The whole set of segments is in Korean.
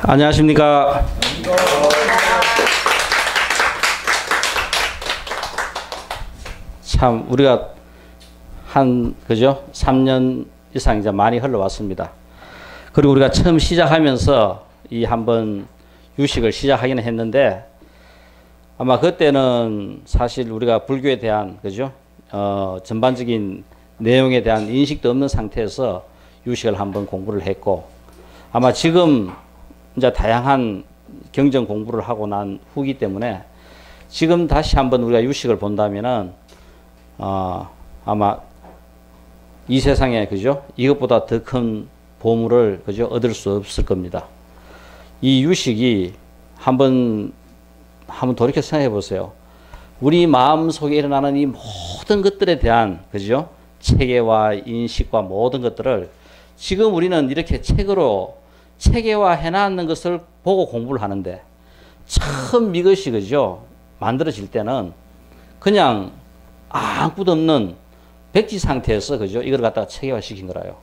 안녕하십니까. 참 우리가 그죠? 3년 이상 이제 많이 흘러왔습니다. 그리고 우리가 처음 시작하면서 이 한번 유식을 시작하기는 했는데 아마 그때는 사실 우리가 불교에 대한 그죠? 전반적인 내용에 대한 인식도 없는 상태에서 유식을 한번 공부를 했고 아마 지금 이제 다양한 경전 공부를 하고 난 후기 때문에 지금 다시 한번 우리가 유식을 본다면은 아마 이 세상에 그죠? 이것보다 더 큰 보물을 그죠? 얻을 수 없을 겁니다. 이 유식이 한번 돌이켜 생각해 보세요. 우리 마음 속에 일어나는 이 모든 것들에 대한 그죠? 체계와 인식과 모든 것들을 지금 우리는 이렇게 책으로 체계화해 놨는 것을 보고 공부를 하는데 처음 이것이 그죠? 만들어질 때는 그냥 아무것도 없는 백지 상태에서 그죠? 이걸 갖다가 체계화 시킨 거라요.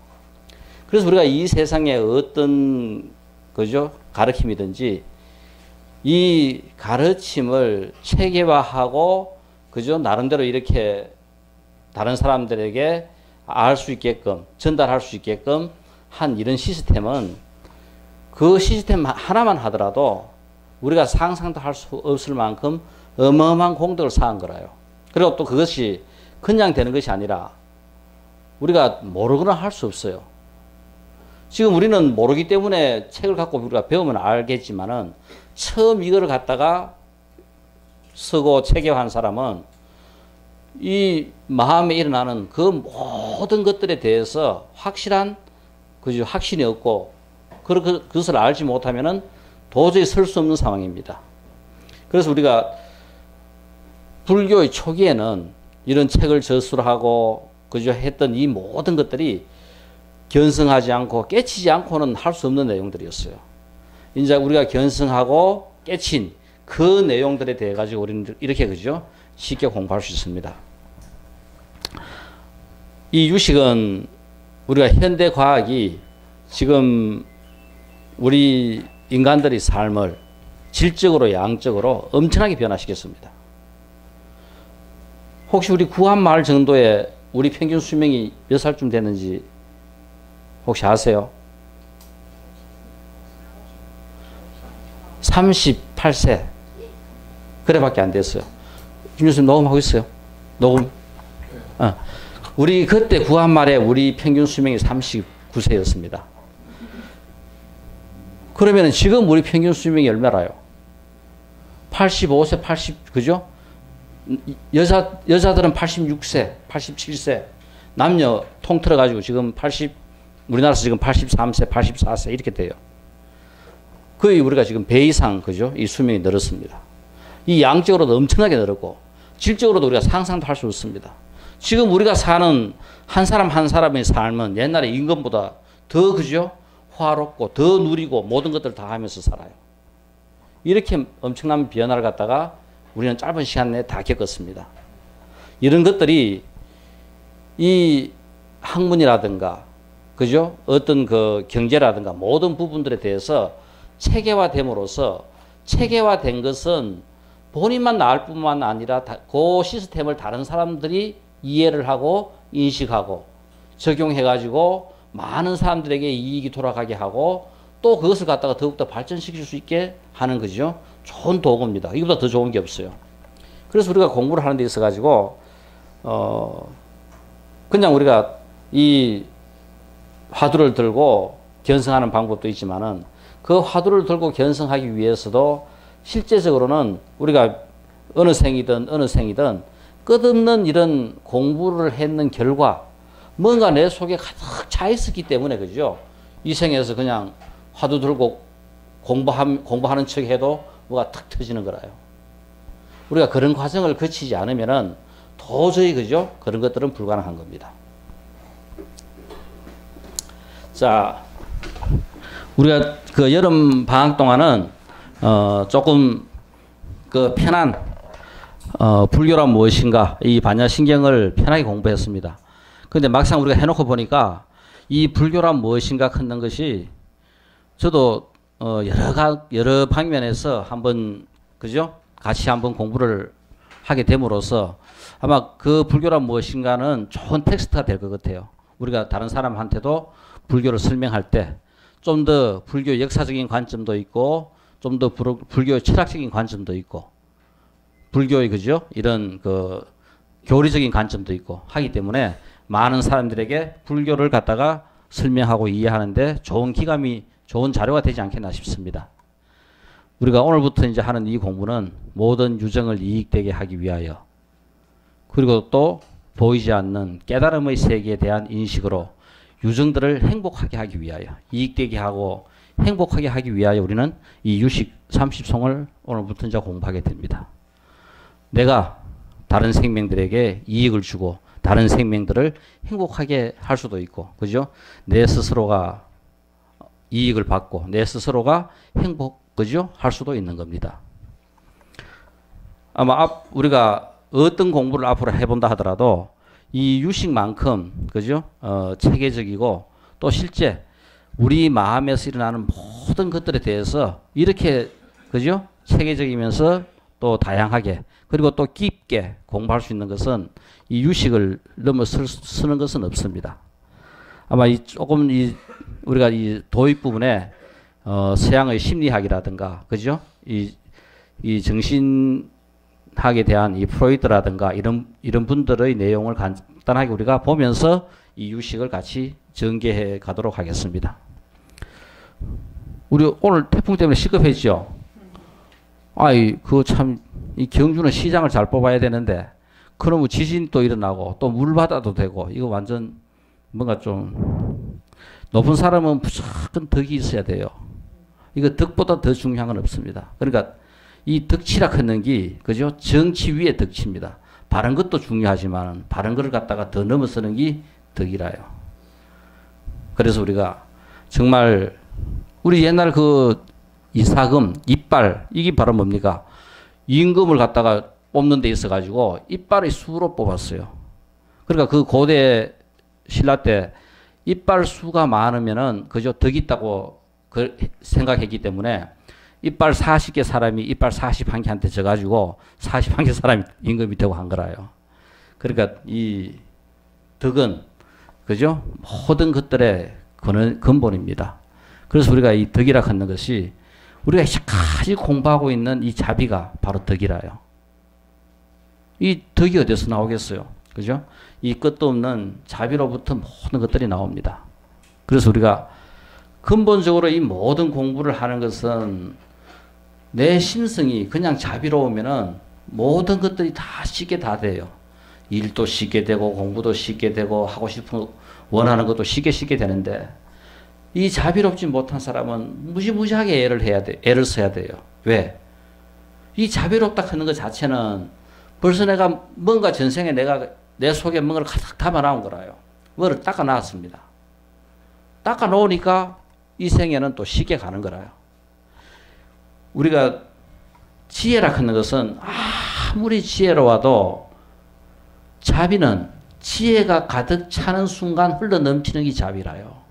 그래서 우리가 이 세상에 어떤 그죠? 가르침이든지 이 가르침을 체계화하고 그죠? 나름대로 이렇게 다른 사람들에게 알 수 있게끔 전달할 수 있게끔 한 이런 시스템은 그 시스템 하나만 하더라도 우리가 상상도 할 수 없을 만큼 어마어마한 공덕을 쌓은 거라요. 그리고 또 그것이 그냥 되는 것이 아니라 우리가 모르거나 할 수 없어요. 지금 우리는 모르기 때문에 책을 갖고 우리가 배우면 알겠지만은 처음 이거를 갖다가 쓰고 체계화한 사람은 이 마음에 일어나는 그 모든 것들에 대해서 확실한 그죠? 확신이 없고 그것을 알지 못하면은 도저히 설 수 없는 상황입니다. 그래서 우리가 불교의 초기에는 이런 책을 저술을 하고 그저 했던 이 모든 것들이 견성하지 않고 깨치지 않고는 할 수 없는 내용들이었어요. 이제 우리가 견성하고 깨친 그 내용들에 대해 가지고 우리는 이렇게 그죠? 쉽게 공부할 수 있습니다. 이 유식은 우리가 현대 과학이 지금 우리 인간들의 삶을 질적으로 양적으로 엄청나게 변화시켰습니다. 혹시 우리 구한말 정도에 우리 평균 수명이 몇 살쯤 되는지 혹시 아세요? 38세. 그래밖에 안 됐어요. 김 교수님 녹음하고 있어요. 녹음. 우리 그때 구한말에 우리 평균 수명이 39세였습니다. 그러면 지금 우리 평균 수명이 얼마나요? 85세, 그죠? 여자들은 86세, 87세. 남녀 통틀어가지고 지금 우리나라에서 지금 83세, 84세 이렇게 돼요. 거의 우리가 지금 배 이상, 그죠? 이 수명이 늘었습니다. 이 양적으로도 엄청나게 늘었고, 질적으로도 우리가 상상도 할 수 없습니다. 지금 우리가 사는 한 사람 한 사람의 삶은 옛날에 임금보다 더, 그죠? 화롭고, 더 누리고, 모든 것들을 다 하면서 살아요. 이렇게 엄청난 변화를 갖다가 우리는 짧은 시간 내에 다 겪었습니다. 이런 것들이 이 학문이라든가, 그죠? 어떤 그 경제라든가 모든 부분들에 대해서 체계화됨으로써 체계화된 것은 본인만 나을 뿐만 아니라 그 시스템을 다른 사람들이 이해를 하고 인식하고 적용해가지고 많은 사람들에게 이익이 돌아가게 하고 또 그것을 갖다가 더욱더 발전시킬 수 있게 하는 거죠. 좋은 도구입니다. 이거보다 더 좋은 게 없어요. 그래서 우리가 공부를 하는 데 있어가지고 그냥 우리가 이 화두를 들고 견성하는 방법도 있지만은 그 화두를 들고 견성하기 위해서도 실제적으로는 우리가 어느 생이든 끝없는 이런 공부를 했는 결과 뭔가 내 속에 가득 차 있었기 때문에 그죠? 이 생에서 그냥 화두 들고 공부하는 척 해도 뭐가 탁 터지는 거라요. 우리가 그런 과정을 거치지 않으면은 도저히 그죠? 그런 것들은 불가능한 겁니다. 자, 우리가 그 여름 방학 동안은 조금 그 편한 불교란 무엇인가 이 반야신경을 편하게 공부했습니다. 그런데 막상 우리가 해놓고 보니까 이 불교란 무엇인가 하는 것이 저도 여러 방면에서 한번, 그죠? 같이 한번 공부를 하게 됨으로써 아마 그 불교란 무엇인가는 좋은 텍스트가 될 것 같아요. 우리가 다른 사람한테도 불교를 설명할 때 좀 더 불교 역사적인 관점도 있고 좀 더 불교 철학적인 관점도 있고 불교의 그죠? 이런 그 교리적인 관점도 있고 하기 때문에 많은 사람들에게 불교를 갖다가 설명하고 이해하는데 좋은 기감이 좋은 자료가 되지 않겠나 싶습니다. 우리가 오늘부터 이제 하는 이 공부는 모든 유정을 이익되게 하기 위하여 그리고 또 보이지 않는 깨달음의 세계에 대한 인식으로 유정들을 행복하게 하기 위하여 이익되게 하고 행복하게 하기 위하여 우리는 이 유식 30송을 오늘부터 이제 공부하게 됩니다. 내가 다른 생명들에게 이익을 주고 다른 생명들을 행복하게 할 수도 있고, 그죠? 내 스스로가 이익을 받고 내 스스로가 그죠? 할 수도 있는 겁니다. 아마 우리가 어떤 공부를 앞으로 해본다 하더라도 이 유식만큼, 그죠? 체계적이고 또 실제 우리 마음에서 일어나는 모든 것들에 대해서 이렇게, 그죠? 체계적이면서 또 다양하게 그리고 또 깊게 공부할 수 있는 것은 이 유식을 넘어서는 것은 없습니다. 아마 조금 우리가 이 도입 부분에 서양의 심리학이라든가, 그죠? 이 정신학에 대한 이 프로이트라든가 이런 분들의 내용을 간단하게 우리가 보면서 이 유식을 같이 전개해 가도록 하겠습니다. 우리 오늘 태풍 때문에 시급했죠? 이 경주는 시장을 잘 뽑아야 되는데, 그러면 지진도 일어나고, 또 물바다도 되고, 이거 완전 뭔가 좀, 높은 사람은 무조건 덕이 있어야 돼요. 이거 덕보다 더 중요한 건 없습니다. 그러니까, 이 덕치라 하는 게, 그죠? 정치 위에 덕치입니다. 바른 것도 중요하지만, 바른 것을 갖다가 더 넘어서는 게 덕이라요. 그래서 우리가 정말, 우리 옛날 이사금, 이빨, 이게 바로 뭡니까? 임금을 갖다가 뽑는 데 있어가지고 이빨의 수로 뽑았어요. 그러니까 그 고대 신라 때 이빨 수가 많으면은 그저 덕이 있다고 생각했기 때문에 이빨 40개 사람이 이빨 41개한테 져가지고 41개 사람이 임금이 되고 한 거라요. 그러니까 이 덕은, 그죠? 모든 것들의 근본입니다. 그래서 우리가 이 덕이라 하는 것이 우리가 이제까지 공부하고 있는 이 자비가 바로 덕이라요. 이 덕이 어디서 나오겠어요? 그죠? 이 끝도 없는 자비로부터 모든 것들이 나옵니다. 그래서 우리가 근본적으로 이 모든 공부를 하는 것은 내 심성이 그냥 자비로우면은 모든 것들이 다 쉽게 다 돼요. 일도 쉽게 되고 공부도 쉽게 되고 하고 싶은 원하는 것도 쉽게 되는데 이 자비롭지 못한 사람은 무지무지하게 애를 써야 돼요. 왜? 이 자비롭다 하는 것 자체는 벌써 내가 뭔가 전생에 내 속에 뭔가를 가득 담아놓은 거라요. 뭐를 닦아놨습니다. 닦아놓으니까 이 생에는 또 쉽게 가는 거라요. 우리가 지혜라 하는 것은 아무리 지혜로워도 자비는 지혜가 가득 차는 순간 흘러 넘치는 게 자비라요.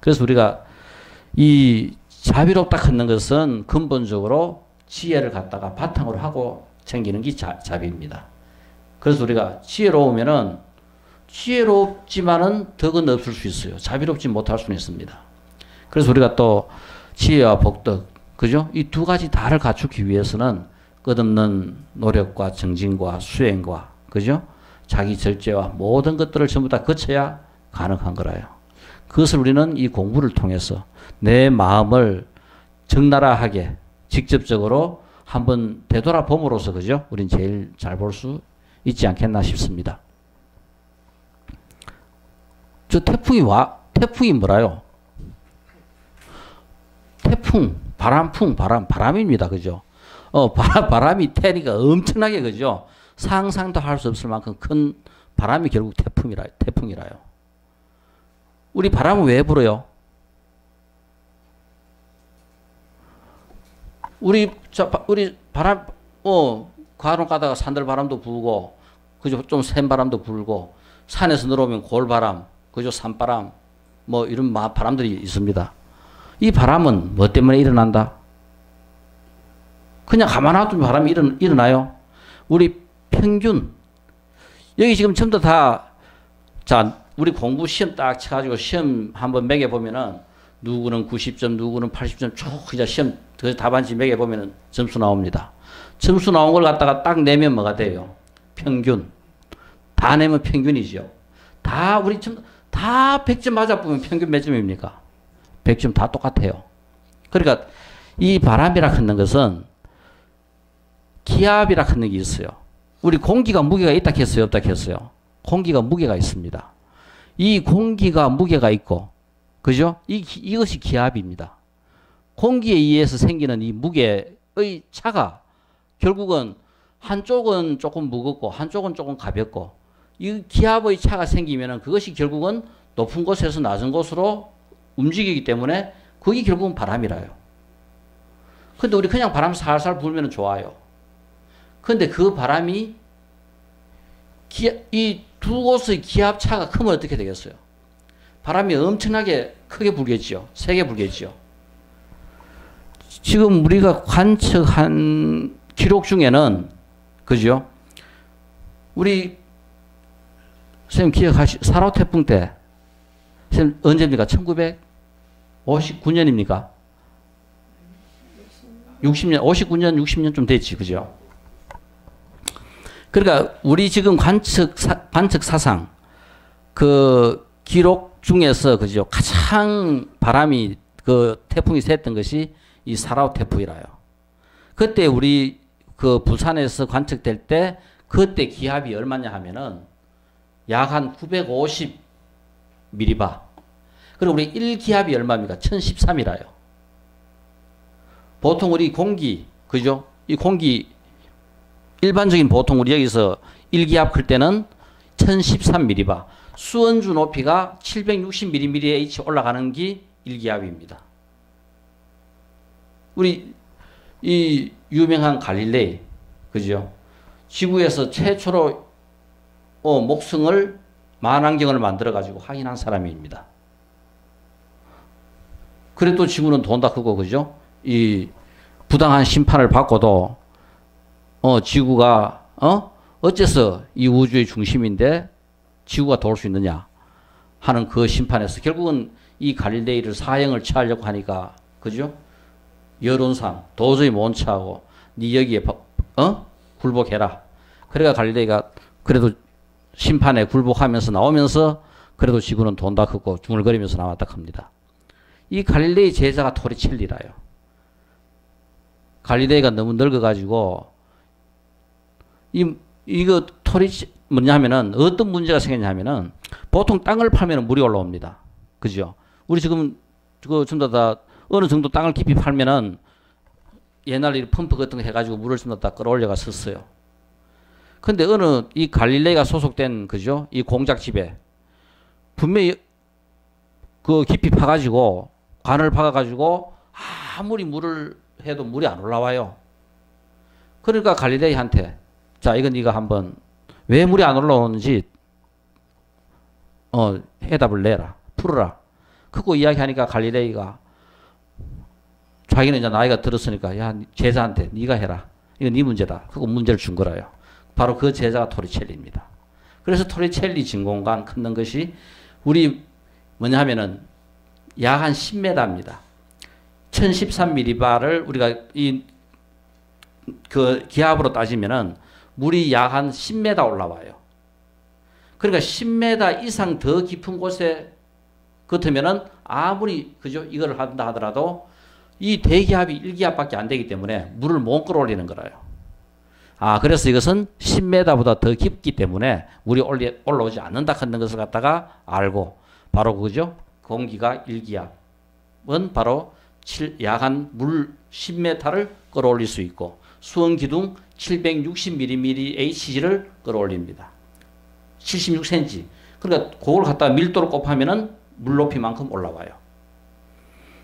그래서 우리가 이 자비롭다 하는 것은 근본적으로 지혜를 갖다가 바탕으로 하고 챙기는 게 자비입니다. 그래서 우리가 지혜로우면은 지혜롭지만은 덕은 없을 수 있어요. 자비롭지 못할 수는 있습니다. 그래서 우리가 또 지혜와 복덕, 그죠? 이 두 가지 다를 갖추기 위해서는 끝없는 노력과 정진과 수행과, 그죠? 자기 절제와 모든 것들을 전부 다 거쳐야 가능한 거라요. 그것을 우리는 이 공부를 통해서 내 마음을 적나라하게 직접적으로 한번 되돌아봄으로써, 그죠? 우린 제일 잘 볼 수 있지 않겠나 싶습니다. 저 태풍이 뭐라요? 태풍, 바람입니다. 그죠? 바람이 태니까 엄청나게, 그죠? 상상도 할 수 없을 만큼 큰 바람이 결국 태풍이라요. 우리 바람은 왜 불어요? 우리 바람, 가로 가다가 산들바람도 불고, 그죠? 좀 센 바람도 불고, 산에서 내려오면 골바람, 그죠? 산바람, 뭐 이런 바람들이 있습니다. 이 바람은 뭐 때문에 일어난다? 그냥 가만 놔두면 바람이 일어나요. 우리 평균 여기 지금 전부 다 자, 우리 공부 시험 딱 쳐가지고 시험 한번 매겨보면은 누구는 90점, 누구는 80점 쭉 그냥 시험 그 답안지 매겨보면은 점수 나옵니다. 점수 나온 걸 갖다가 딱 내면 뭐가 돼요? 평균. 다 내면 평균이죠. 다 우리 다 100점 맞아보면 평균 몇 점입니까? 100점 다 똑같아요. 그러니까 이 바람이라 하는 것은 기압이라 하는 게 있어요. 우리 공기가 무게가 있다 했어요? 없다 했어요? 공기가 무게가 있습니다. 이 공기가 무게가 있고, 그죠? 이것이 기압입니다. 공기에 의해서 생기는 이 무게의 차가 결국은 한쪽은 조금 무겁고 한쪽은 조금 가볍고 이 기압의 차가 생기면은 그것이 결국은 높은 곳에서 낮은 곳으로 움직이기 때문에 그게 결국은 바람이라요. 근데 우리 그냥 바람 살살 불면 좋아요. 근데 그 바람이 이 두 곳의 기압 차가 크면 어떻게 되겠어요? 바람이 엄청나게 크게 불겠죠. 세게 불겠죠. 지금 우리가 관측한 기록 중에는 그죠? 우리 선생님 기억하시 4.5 태풍 때 선생님 언제입니까? 1959년입니까? 60년, 59년, 60년 좀 됐지, 그죠? 그러니까 우리 지금 관측 사상 그 기록 중에서 그죠? 가장 바람이 그 태풍이 셌던 것이 이 4.5 태풍이라요. 그때 우리 그 부산에서 관측될 때 그때 기압이 얼마냐 하면은 약 한 950 미리바. 그리고 우리 1기압이 얼마입니까? 1013이라요. 보통 우리 공기, 그죠? 이 공기, 일반적인 보통 우리 여기서 1기압 클 때는 1013 미리바. 수원주 높이가 760 mmH 올라가는 게 1기압입니다. 우리 이 유명한 갈릴레이, 그죠? 지구에서 최초로 목성을 만환경을 만들어 가지고 확인한 사람입니다. 그래도 지구는 돈다 크고, 그죠? 이 부당한 심판을 받고도 지구가 어째서 이 우주의 중심인데 지구가 돌 수 있느냐 하는 그 심판에서 결국은 이 갈릴레이를 사형을 취하려고 하니까, 그죠? 여론상 도저히 못 취하고 네 여기에 굴복해라. 그래가 갈릴레이가 그래도 심판에 굴복하면서 나오면서 그래도 지구는 돈다 크고 중얼거리면서 나왔다 합니다. 이 갈릴레이 제자가 토리첼리라요. 갈릴레이가 너무 늙어가지고 이거 뭐냐면은 어떤 문제가 생겼냐면은 보통 땅을 파면은 물이 올라옵니다. 그죠? 우리 지금 그거 전부 다 어느 정도 땅을 깊이 팔면은 옛날에 펌프 같은 거 해가지고 물을 전부 다 끌어올려가 썼어요. 근데 이 갈릴레이가 소속된, 그죠? 이 공작집에 분명히 그 깊이 파가지고 관을 파가지고 아무리 물을 해도 물이 안 올라와요. 그러니까 갈릴레이한테 자, 이건 네가 한번 왜 물이 안 올라오는지 해답을 내라. 풀어라. 그거 이야기하니까 갈릴레이가 자기는 이제 나이가 들었으니까 야, 제자한테 네가 해라. 이건 네 문제다. 그거 문제를 준 거라요. 바로 그 제자가 토리첼리입니다. 그래서 토리첼리 진공관 끊는 것이 우리 뭐냐 하면은 약 한 10m입니다. 1013mB를 우리가 그 기압으로 따지면은 물이 약 한 10m 올라와요. 그러니까 10m 이상 더 깊은 곳에 같으면은 아무리 그죠 이걸 한다 하더라도 이 대기압이 1기압밖에 안 되기 때문에 물을 못 끌어올리는 거라요. 그래서 이것은 10m보다 더 깊기 때문에 물이 올라오지 않는다 하는 것을 갖다가 알고 바로 그죠 공기가 1기압은 바로 약 한 물 10m를 끌어올릴 수 있고 수온 기둥 760mmHg를 끌어올립니다. 76cm. 그러니까 그걸 갖다가 밀도를 곱하면은 물 높이만큼 올라와요.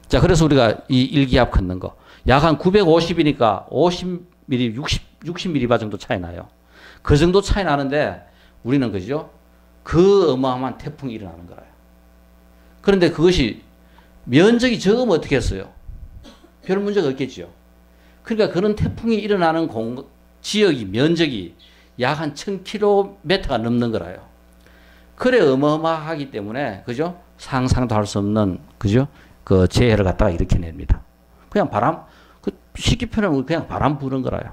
자, 그래서 우리가 이 1기압 걷는 거. 약 한 950이니까 50mm, 60mm 정도 차이 나요. 그 정도 차이 나는데 우리는 그죠? 그 어마어마한 태풍이 일어나는 거예요. 그런데 그것이 면적이 적으면 어떻게 했어요? 별 문제가 없겠죠. 그러니까 그런 태풍이 일어나는 지역이, 면적이 약 한 1000km가 넘는 거라요. 그래 어마어마하기 때문에, 그죠? 상상도 할 수 없는, 그죠? 그 재해를 갖다가 일으켜냅니다. 그냥 바람, 쉽게 표현하면 그냥 바람 부는 거라요.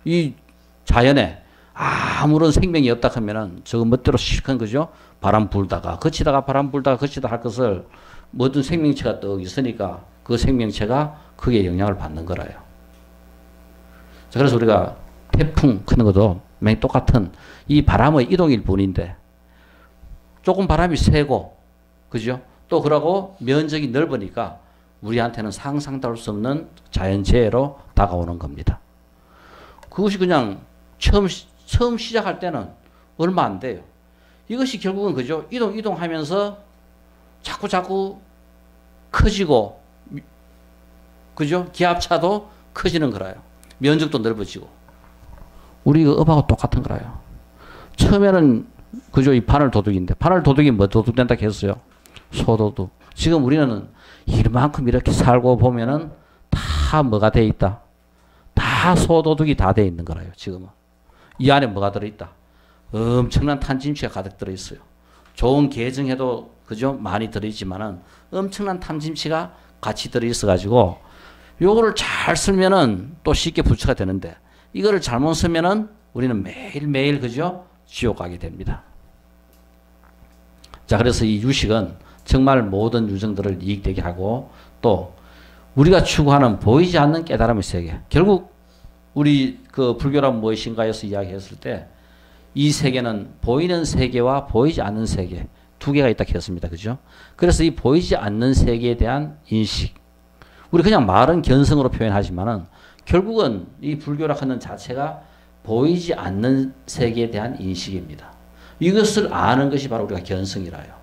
이 자연에 아무런 생명이 없다 하면은 저거 멋대로 실컷, 그죠? 바람 불다가, 거치다가 바람 불다가 거치다 할 것을 모든 생명체가 또 있으니까 그 생명체가 크게 영향을 받는 거라요. 자, 그래서 우리가 태풍 크는 것도 맨 똑같은 이 바람의 이동일 뿐인데 조금 바람이 세고, 그죠? 또 그러고 면적이 넓으니까 우리한테는 상상도 할 수 없는 자연재해로 다가오는 겁니다. 그것이 그냥 처음 시작할 때는 얼마 안 돼요. 이것이 결국은, 그죠? 이동하면서 자꾸 커지고, 그죠? 기압차도 커지는 거라요. 면적도 넓어지고. 우리 그 업하고 똑같은 거라요. 처음에는, 그죠? 이 바늘도둑인데, 바늘도둑이 뭐 도둑된다 했어요? 소도둑. 지금 우리는 이만큼 이렇게 살고 보면은 다 뭐가 돼 있다? 다 소도둑이 다 돼 있는 거라요, 지금은. 이 안에 뭐가 들어있다? 엄청난 탐짐치가 가득 들어있어요. 좋은 계정에도, 그죠? 많이 들어있지만은 엄청난 탐짐치가 같이 들어있어가지고 요거를 잘 쓰면은 또 쉽게 부처가 되는데 이거를 잘못 쓰면은 우리는 매일매일, 그죠? 지옥 가게 됩니다. 자, 그래서 이 유식은 정말 모든 유정들을 이익되게 하고 또 우리가 추구하는 보이지 않는 깨달음의 세계. 결국 우리 그 불교란 무엇인가에서 이야기했을 때 이 세계는 보이는 세계와 보이지 않는 세계 두 개가 있다 했습니다. 그죠? 그래서 이 보이지 않는 세계에 대한 인식. 우리 그냥 말은 견성으로 표현하지만은 결국은 이 불교라 하는 자체가 보이지 않는 세계에 대한 인식입니다. 이것을 아는 것이 바로 우리가 견성이라요.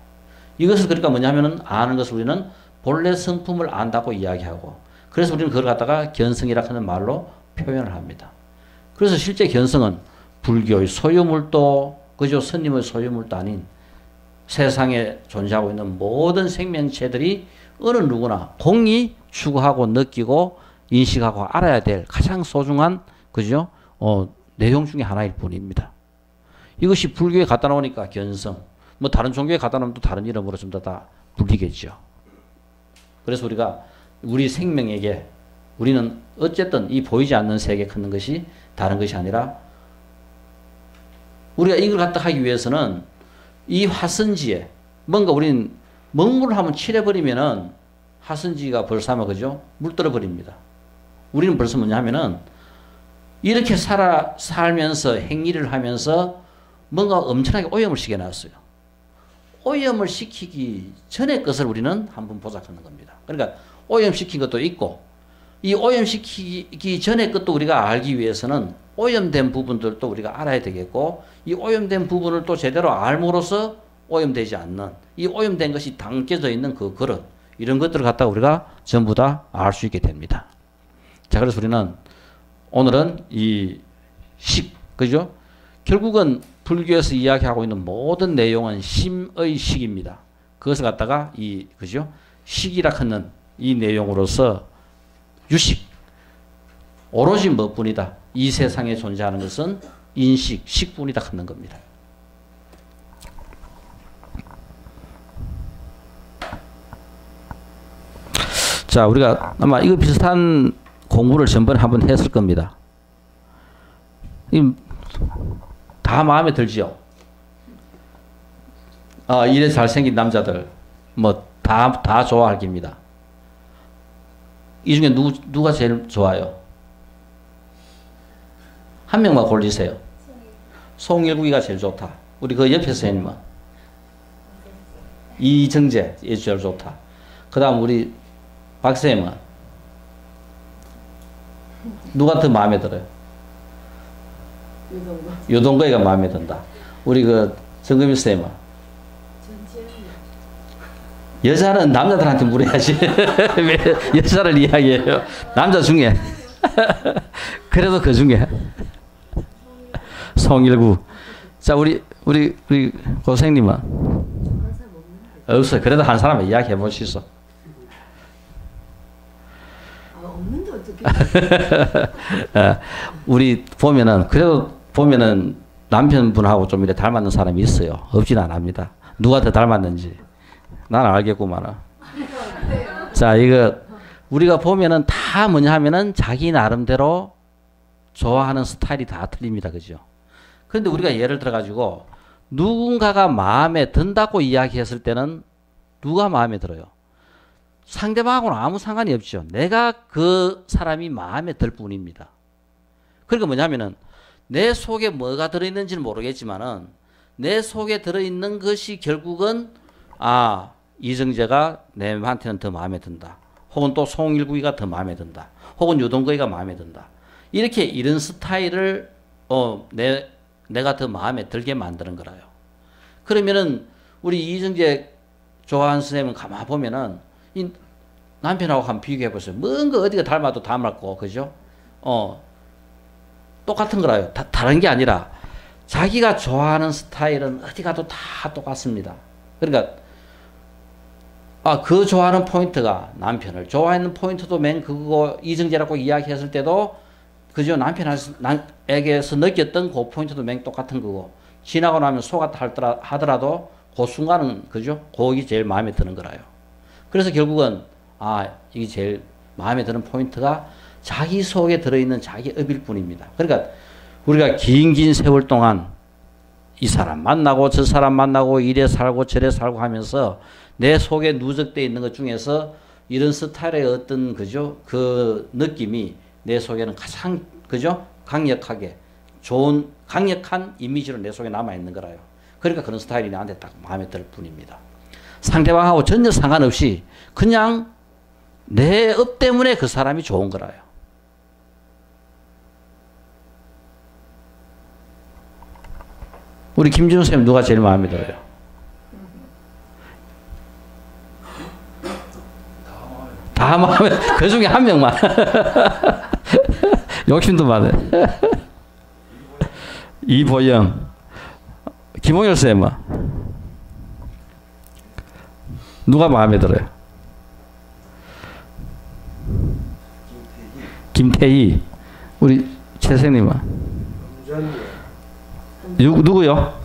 이것을 그러니까 뭐냐면은 아는 것을 우리는 본래 성품을 안다고 이야기하고 그래서 우리는 그걸 갖다가 견성이라 하는 말로 표현을 합니다. 그래서 실제 견성은 불교의 소유물도, 그죠? 스님의 소유물도 아닌 세상에 존재하고 있는 모든 생명체들이 어느 누구나 공히 추구하고 느끼고 인식하고 알아야 될 가장 소중한, 그죠? 내용 중에 하나일 뿐입니다. 이것이 불교에 갖다 놓으니까 견성, 뭐 다른 종교에 갖다 놓으면 또 다른 이름으로 좀 다 불리겠죠. 그래서 우리가 우리 생명에게 우리는 어쨌든 이 보이지 않는 세계에 걷는 것이 다른 것이 아니라 우리가 이걸 갖다 하기 위해서는 이 화선지에 뭔가 우리는 먹물을 한번 칠해버리면은 화선지가 벌써 아마, 그죠? 물들어 버립니다. 우리는 벌써 뭐냐 하면은 이렇게 살면서 행위를 하면서 뭔가 엄청나게 오염을 시켜놨어요. 오염을 시키기 전에 것을 우리는 한번 보자하는 겁니다. 그러니까 오염시킨 것도 있고 이 오염시키기 전에 것도 우리가 알기 위해서는 오염된 부분들도 우리가 알아야 되겠고 이 오염된 부분을 또 제대로 알므로써 오염되지 않는 이 오염된 것이 담겨져 있는 그 그릇 이런 것들을 갖다가 우리가 전부 다 알 수 있게 됩니다. 자, 그래서 우리는 오늘은 이 그죠? 결국은 불교에서 이야기하고 있는 모든 내용은 심의 식입니다. 그것을 갖다가 그죠? 식이라 하는 이 내용으로서 유식, 오로지 뭐뿐이다. 이 세상에 존재하는 것은 인식, 식뿐이다 하는 겁니다. 자, 우리가 아마 이거 비슷한 공부를 전번에 한번 했을 겁니다. 다 마음에 들지요? 이래 잘생긴 남자들, 뭐, 다 좋아할 겁니다. 이 중에 누가 제일 좋아요? 한 명만 골리세요. 송일구이가 제일 좋다. 우리 그 옆에 선생님은? 이정재, 얘 제일 좋다. 그 다음 우리 박 선생님은? 누가 더 마음에 들어요? 요동거이가 마음에 든다. 우리 그 정금일 선생님은? 여자는 남자들한테 물어야지. 왜 여자를 이야기해요? 남자 중에. 그래도 그 중에. 송일구. 자, 우리 고생님은? 없어요. 그래도 한 사람 이야기해 보시소. 우리 보면은, 그래도 보면은 남편분하고 좀 이렇게 닮았는 사람이 있어요. 없진 않습니다. 누가 더 닮았는지. 난 알겠구만. 자, 이거, 우리가 보면은 다 뭐냐 하면은 자기 나름대로 좋아하는 스타일이 다 틀립니다. 그죠? 그런데 우리가 예를 들어가지고 누군가가 마음에 든다고 이야기했을 때는 누가 마음에 들어요? 상대방하고는 아무 상관이 없죠. 내가 그 사람이 마음에 들 뿐입니다. 그러니까 뭐냐면은 내 속에 뭐가 들어있는지는 모르겠지만은 내 속에 들어있는 것이 결국은 이정재가 내한테는 더 마음에 든다. 혹은 또 송일구이가 더 마음에 든다. 혹은 유동거이가 마음에 든다. 이렇게 이런 스타일을 내가 더 마음에 들게 만드는 거라요. 그러면은 우리 이정재 좋아하는 선생님은 가만 보면은 이 남편하고 한번 비교해 보세요. 뭔가 어디가 닮아도 닮았고, 그죠? 똑같은 거라요. 다른 게 아니라 자기가 좋아하는 스타일은 어디 가도 다 똑같습니다. 그러니까 그 좋아하는 포인트가 남편을 좋아하는 포인트도 맨 그거 이정재라고 이야기했을 때도 그죠? 남편에게서 느꼈던 그 포인트도 맨 똑같은 거고 지나고 나면 속았다 하더라도 그 순간은 그죠? 그게 제일 마음에 드는 거라요. 그래서 결국은 이게 제일 마음에 드는 포인트가 자기 속에 들어있는 자기 업일 뿐입니다. 그러니까 우리가 긴 세월 동안 이 사람 만나고 저 사람 만나고 이래 살고 저래 살고 하면서 내 속에 누적되어 있는 것 중에서 이런 스타일의 어떤 그죠? 그 느낌이 내 속에는 가장 그죠? 강력하게 좋은 강력한 이미지로 내 속에 남아 있는 거라요. 그러니까 그런 스타일이 나한테 딱 마음에 들 뿐입니다. 상대방하고 전혀 상관없이 그냥 내 업 때문에 그 사람이 좋은 거라요. 우리 김준호 선생님 누가 제일 마음에 들어요? 다 마음에, 그 중에 한 명만. 욕심도 많아. 이보영. 김홍열 선생님은? 누가 마음에 들어요? 김태희. 우리 최 선생님은? 누구요?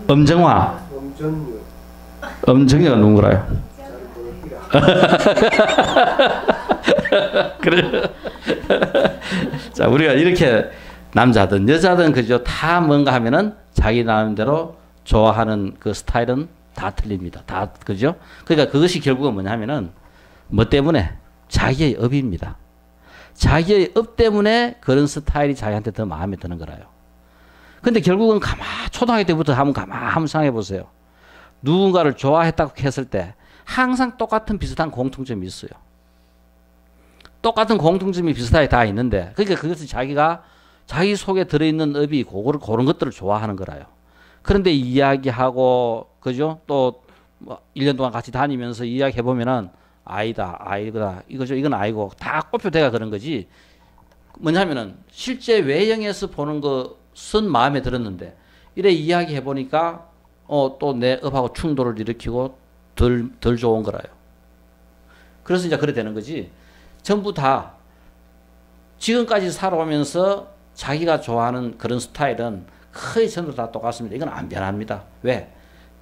엄정화. 엄정화가 누구라요? 그래. 자, 우리가 이렇게 남자든 여자든 그죠? 다 뭔가 하면은 자기 나름대로 좋아하는 그 스타일은 다 틀립니다. 다 그죠? 그러니까 그것이 결국은 뭐냐면은 뭐 때문에 자기의 업입니다. 자기의 업 때문에 그런 스타일이 자기한테 더 마음에 드는 거라요. 근데 결국은 초등학교 때부터 한번 생각해 보세요. 누군가를 좋아했다고 했을 때 항상 똑같은 비슷한 공통점이 있어요. 똑같은 공통점이 비슷하게 다 있는데, 그러니까 그것은 자기가 자기 속에 들어있는 업이 그런 것들을 좋아하는 거라요. 그런데 이야기하고, 그죠? 또, 1년 동안 같이 다니면서 이야기해보면은, 아이다, 이거죠. 이건 아이고, 다 꼽혀대가 그런 거지. 뭐냐면은, 실제 외형에서 보는 것은 마음에 들었는데, 이래 이야기해보니까, 또 내 업하고 충돌을 일으키고, 덜 좋은 거라요. 그래서 이제 그래 되는 거지. 전부 다 지금까지 살아오면서 자기가 좋아하는 그런 스타일은 거의 전부 다 똑같습니다. 이건 안 변합니다. 왜?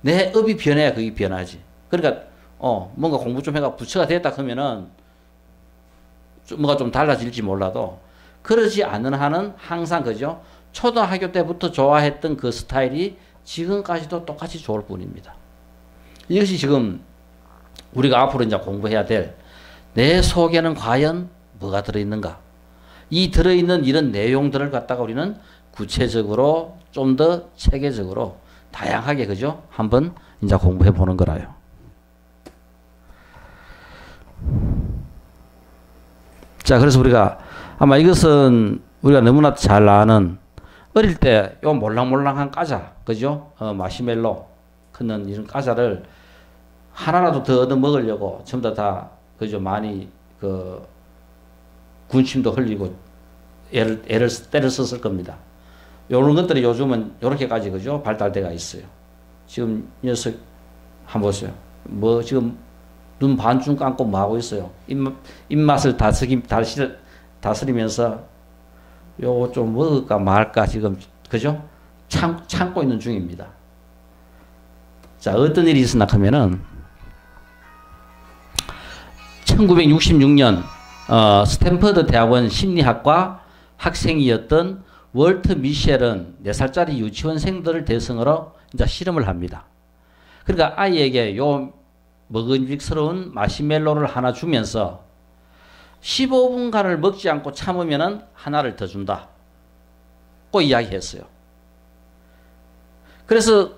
내 업이 변해야 그게 변하지. 그러니까 뭔가 공부 좀 해가 부처가 됐다 그러면은 뭔가 좀 달라질지 몰라도 그러지 않는 한은 항상 그죠? 초등학교 때부터 좋아했던 그 스타일이 지금까지도 똑같이 좋을 뿐입니다. 이것이 지금 우리가 앞으로 이제 공부해야 될 내 속에는 과연 뭐가 들어있는가? 이 들어있는 이런 내용들을 갖다가 우리는 구체적으로 좀 더 체계적으로 다양하게 그죠? 한번 이제 공부해 보는 거라요. 자, 그래서 우리가 아마 이것은 우리가 너무나 잘 아는 어릴 때 요 몰랑몰랑한 과자, 그죠? 마시멜로 크는 이런 과자를 하나라도 더 얻어 먹으려고 전부 다 그죠? 많이 군침도 흘리고 때를 썼을 겁니다. 요런 것들이 요즘은 요렇게까지 그죠? 발달돼가 있어요. 지금 녀석 한번 보세요. 지금 눈 반쯤 감고 뭐 하고 있어요? 입맛을 다스리면서 요거 좀 먹을까 말까 지금, 그죠? 참고 있는 중입니다. 자, 어떤 일이 있었나 하면은, 1966년, 스탠퍼드 대학원 심리학과 학생이었던 월트 미셸은 4살짜리 유치원생들을 대상으로 이제 실험을 합니다. 그러니까 아이에게 요 먹음직스러운 마시멜로를 하나 주면서 15분간을 먹지 않고 참으면은 하나를 더 준다. 고 이야기했어요. 그래서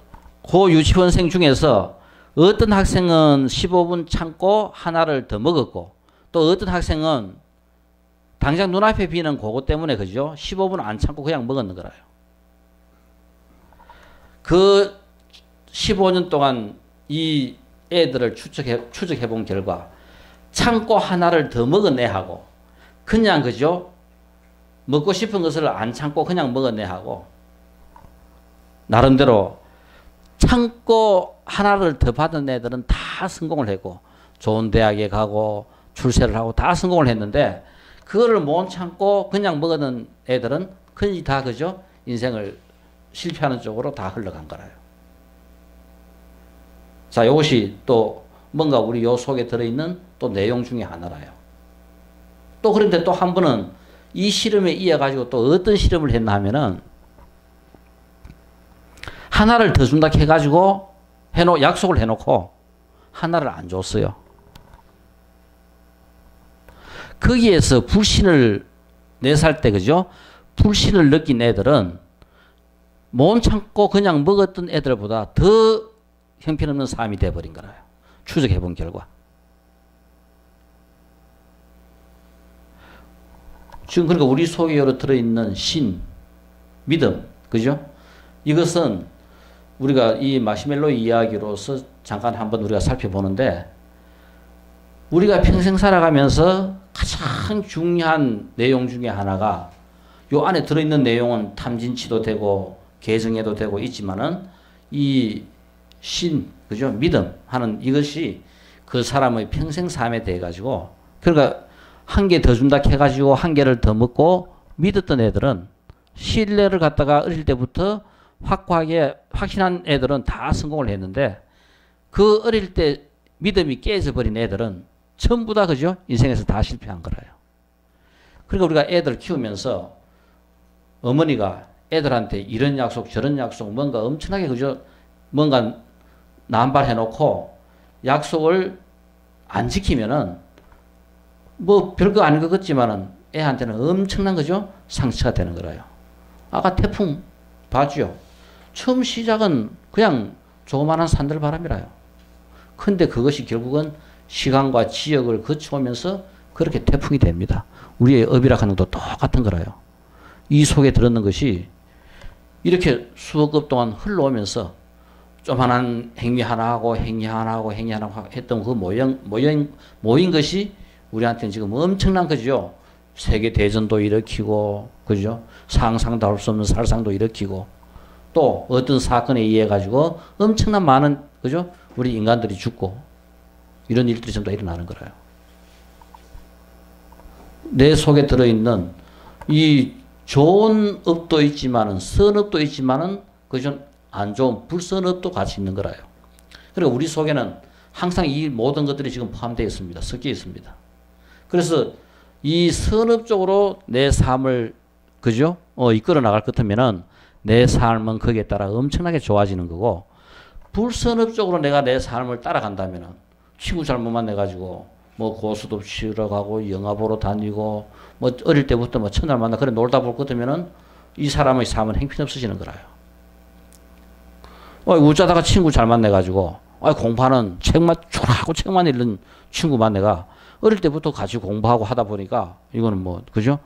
그 유치원생 중에서 어떤 학생은 15분 참고 하나를 더 먹었고, 또 어떤 학생은 당장 눈앞에 비는 그거 때문에, 그죠? 15분 안 참고 그냥 먹었는 거라요. 그 15년 동안 이 애들을 추적해 본 결과, 참고 하나를 더 먹은 애하고, 그냥, 그죠? 먹고 싶은 것을 안 참고 그냥 먹은 애하고, 나름대로 참고 하나를 더 받은 애들은 다 성공을 했고, 좋은 대학에 가고, 출세를 하고 다 성공을 했는데, 그거를 못 참고 그냥 먹는 애들은 거의 다, 그죠? 인생을 실패하는 쪽으로 다 흘러간 거라요. 자, 이것이 또 뭔가 우리 요 속에 들어있는 또 내용 중에 하나라요. 또 그런데 또 한 번은 이 실험에 이어가지고 또 어떤 실험을 했나 하면은, 하나를 더 준다 해가지고 약속을 해놓고 하나를 안 줬어요. 거기에서 불신을 4살 때, 그죠? 불신을 느낀 애들은 못 참고 그냥 먹었던 애들보다 더 형편없는 삶이 돼버린 거라요. 추적해 본 결과. 지금 그러니까 우리 속에 들어있는 신, 믿음, 그죠? 이것은 우리가 이 마시멜로 이야기로서 잠깐 한번 우리가 살펴보는데, 우리가 평생 살아가면서 가장 중요한 내용 중에 하나가, 요 안에 들어있는 내용은 탐진치도 되고 계정해도 되고 있지만은, 이 신, 그죠? 믿음 하는 이것이 그 사람의 평생 삶에 대해 가지고, 그러니까 한 개 더 준다 해가지고 한 개를 더 먹고 믿었던 애들은, 신뢰를 갖다가 어릴 때부터 확고하게 확신한 애들은 다 성공을 했는데, 그 어릴 때 믿음이 깨져버린 애들은 전부 다, 그죠? 인생에서 다 실패한 거라요. 그러니까 우리가 애들 키우면서 어머니가 애들한테 이런 약속 저런 약속 뭔가 엄청나게, 그죠? 뭔가 남발해 놓고 약속을 안 지키면은 뭐 별거 아닌 것 같지만은 애한테는 엄청난, 그죠? 상처가 되는 거라요. 아까 태풍 봤죠? 처음 시작은 그냥 조그마한 산들바람이라요. 근데 그것이 결국은 시간과 지역을 거쳐오면서 그렇게 태풍이 됩니다. 우리의 업이라고 하는 것도 똑같은 거라요. 이 속에 들었는 것이 이렇게 수억 급 동안 흘러오면서 조만한 행위 하나 하고 행위 하나 하고 행위 하나 하고 했던 그 모인 것이 우리한테는 지금 엄청난 거죠. 세계 대전도 일으키고, 그죠? 상상도 할 수 없는 살상도 일으키고, 또 어떤 사건에 의해 가지고 엄청난 많은, 그죠? 우리 인간들이 죽고, 이런 일들이 전부 다 일어나는 거라요. 내 속에 들어있는 이 좋은 업도 있지만은, 선업도 있지만은, 그죠? 안 좋은 불선업도 같이 있는 거라요. 그러니까 우리 속에는 항상 이 모든 것들이 지금 포함되어 있습니다. 섞여 있습니다. 그래서 이 선업 쪽으로 내 삶을, 그죠? 이끌어 나갈 것 같으면은 내 삶은 거기에 따라 엄청나게 좋아지는 거고, 불선업 쪽으로 내가 내 삶을 따라간다면은 친구 잘못 만나가지고 뭐 고수도 치러 가고 영화 보러 다니고 뭐 어릴 때부터 뭐 첫날 만나 그래 놀다 볼 것 같으면은 이 사람의 삶은 행편없어지는 거라요. 웃자다가 친구 잘 만나가지고 공부하는 책만 읽는 친구 만나가 어릴 때부터 같이 공부하고 하다 보니까 이거는 뭐, 그죠?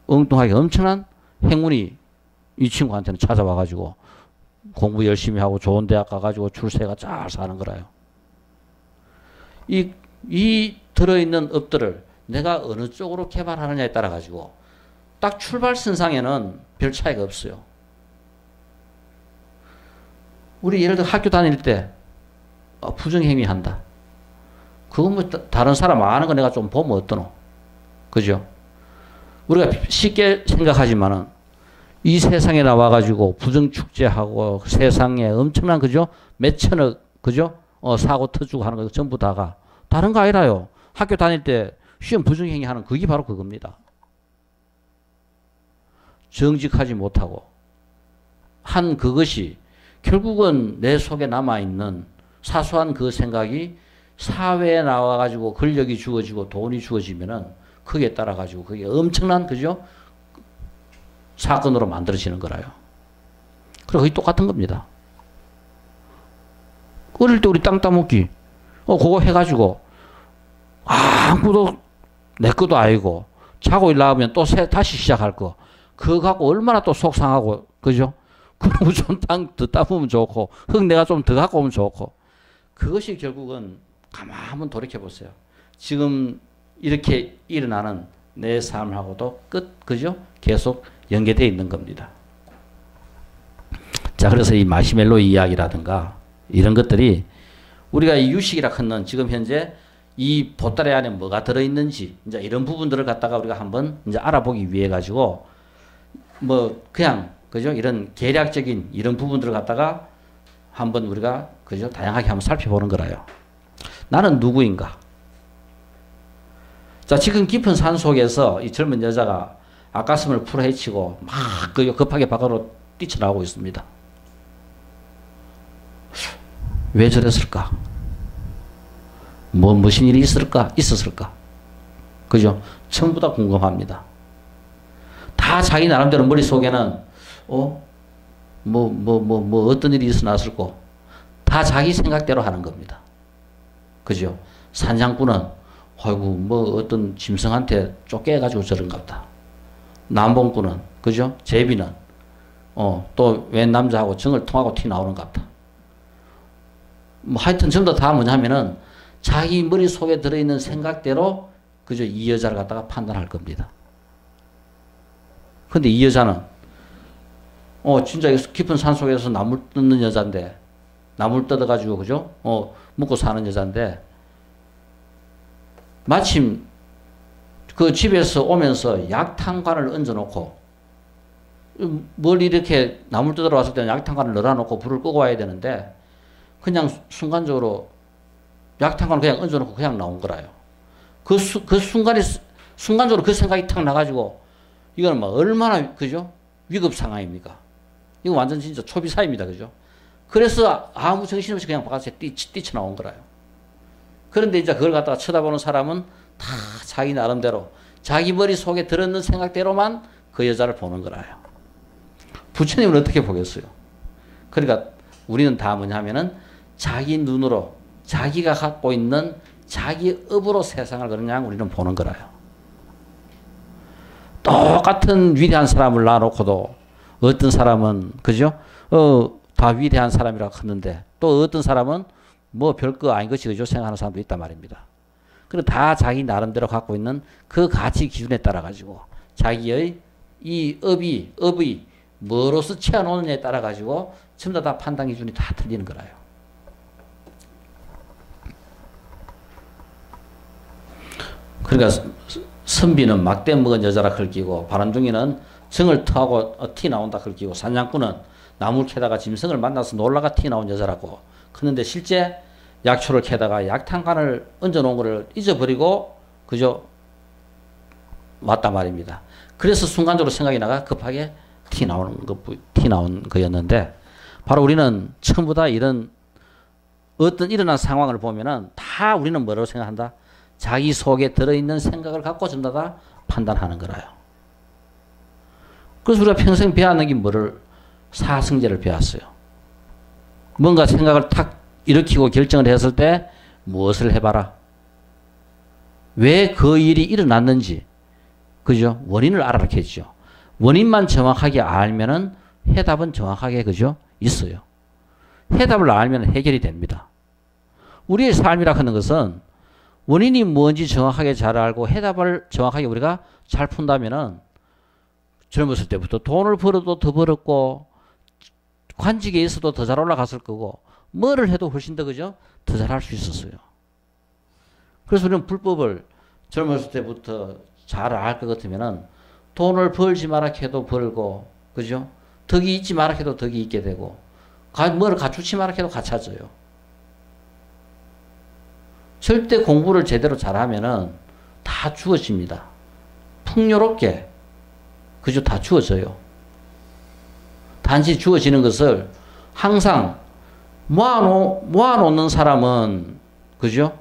엉뚱하게 엄청난 행운이 이 친구한테는 찾아와가지고 공부 열심히 하고 좋은 대학 가가지고 출세가 잘 사는 거라요. 이 들어있는 업들을 내가 어느 쪽으로 개발하느냐에 따라 가지고 딱 출발선상에는 별 차이가 없어요. 우리 예를 들어 학교 다닐 때 부정행위 한다. 그거 뭐 다른 사람 아는 거 내가 좀 보면 어떠노? 그죠? 우리가 쉽게 생각하지만은 이 세상에 나와가지고 부정축제하고 세상에 엄청난 그죠? 몇 천억 그죠? 사고 터주고 하는 거 전부 다가 다른 거 아니라요. 학교 다닐 때 시험 부정행위 하는 그게 바로 그겁니다. 정직하지 못하고 한 그것이 결국은 내 속에 남아있는 사소한 그 생각이 사회에 나와가지고 권력이 주어지고 돈이 주어지면은 거기에 따라가지고 그게 엄청난 그죠? 사건으로 만들어지는 거라요. 그리고 거의 똑같은 겁니다. 어릴 때 우리 땅 따먹기 그거 해가지고 아무도 내 것도 아니고 자고 일어나면 또 다시 시작할 거 그거 갖고 얼마나 또 속상하고 그죠? 그러면 좀 땅 더 따보면 좋고 흙 내가 좀 더 갖고 오면 좋고 그것이 결국은 가만 한번 돌이켜 보세요. 지금 이렇게 일어나는 내 삶하고도 그죠? 계속 연계되어 있는 겁니다. 자, 그래서 이 마시멜로 이야기라든가 이런 것들이 우리가 이 유식이라 하는 지금 현재 이 보따리 안에 뭐가 들어있는지 이제 이런 부분들을 갖다가 우리가 한번 이제 알아보기 위해 가지고 뭐 그냥 그죠? 이런 계략적인 이런 부분들을 갖다가 한번 우리가 그죠? 다양하게 한번 살펴보는 거라요. 나는 누구인가? 자, 지금 깊은 산 속에서 이 젊은 여자가 앞가슴을 풀어헤치고 막 급하게 밖으로 뛰쳐나오고 있습니다. 왜 저랬을까? 무슨 일이 있었을까? 그죠? 전부 다 궁금합니다. 다 자기 나름대로 머릿속에는, 어떤 일이 있어놨을까? 다 자기 생각대로 하는 겁니다. 그죠? 산장꾼은, 어떤 짐승한테 쫓겨가지고 저런가 보다. 남봉꾼은, 그죠? 제비는, 또 웬 남자하고 정을 통하고 튀 나오는가 보다. 하여튼 전부 다 뭐냐면은 자기 머릿속에 들어있는 생각대로 그저 이 여자를 갖다가 판단할 겁니다. 근데 이 여자는 진짜 깊은 산속에서 나물 뜯는 여잔데 나물 뜯어가지고 그죠? 먹고 사는 여잔데 마침 그 집에서 오면서 약탕관을 얹어놓고 멀리 이렇게 나물 뜯으러 왔을 때는 약탕관을 널어놓고 불을 끄고 와야 되는데 그냥 순간적으로 약탕관을 그냥 얹어놓고 그냥 나온 거라요. 그 순간적으로 그 생각이 탁 나가지고 이거는 뭐 얼마나 그죠? 위급 상황입니까? 이거 완전 진짜 초비사입니다. 그죠? 그래서 아무 정신없이 그냥 바깥에 뛰쳐나온 거라요. 그런데 이제 그걸 갖다가 쳐다보는 사람은 다 자기 나름대로 자기 머릿속에 들었는 생각대로만 그 여자를 보는 거라요. 부처님은 어떻게 보겠어요? 그러니까 우리는 다 뭐냐면은 자기 눈으로 자기가 갖고 있는 자기 업으로 세상을 그냥 우리는 보는 거라요. 똑같은 위대한 사람을 놔놓고도 어떤 사람은 그죠? 다 위대한 사람이라고 하는데 또 어떤 사람은 뭐 별거 아닌 것이 그죠? 생각하는 사람도 있단 말입니다. 그리고 다 자기 나름대로 갖고 있는 그 가치 기준에 따라 가지고 자기의 이 업이 뭐로서 채워놓느냐에 따라 가지고 전부 다 판단 기준이 다 틀리는 거라요. 그러니까 선비는 막대 먹은 여자라 긁히고 바람둥이는 정을 터하고 티 나온다 긁히고 산장꾼은 나무를 캐다가 짐승을 만나서 놀라가 티 나온 여자라고 그런데 실제 약초를 캐다가 약탕관을 얹어놓은 것을 잊어버리고 그저 왔단 말입니다. 그래서 순간적으로 생각이 나가 급하게 티 나온 거였는데 바로 우리는 전부 다 이런 어떤 일어난 상황을 보면은 다 우리는 뭐라고 생각한다? 자기 속에 들어있는 생각을 갖고 전부 다 판단하는 거라요. 그래서 우리가 평생 배웠는 게 뭐를? 사성제를 배웠어요. 뭔가 생각을 탁 일으키고 결정을 했을 때 무엇을 해봐라. 왜 그 일이 일어났는지, 그죠? 원인을 알아라겠죠. 원인만 정확하게 알면은 해답은 정확하게, 그죠? 있어요. 해답을 알면 해결이 됩니다. 우리의 삶이라 하는 것은 원인이 뭔지 정확하게 잘 알고 해답을 정확하게 우리가 잘 푼다면은 젊었을 때부터 돈을 벌어도 더 벌었고 관직에 있어도 더 잘 올라갔을 거고 뭐를 해도 훨씬 더 그죠? 더 잘할 수 있었어요. 그래서 우리는 불법을 젊었을 때부터 잘 알 것 같으면은 돈을 벌지 마라 해도 벌고, 그죠? 덕이 있지 마라 해도 덕이 있게 되고, 뭐를 갖추지 마라 해도 갖춰져요. 절대 공부를 제대로 잘하면은 다 주어집니다. 풍요롭게, 그죠? 다 주어져요. 단지 주어지는 것을 항상 모아놓는 사람은, 그죠?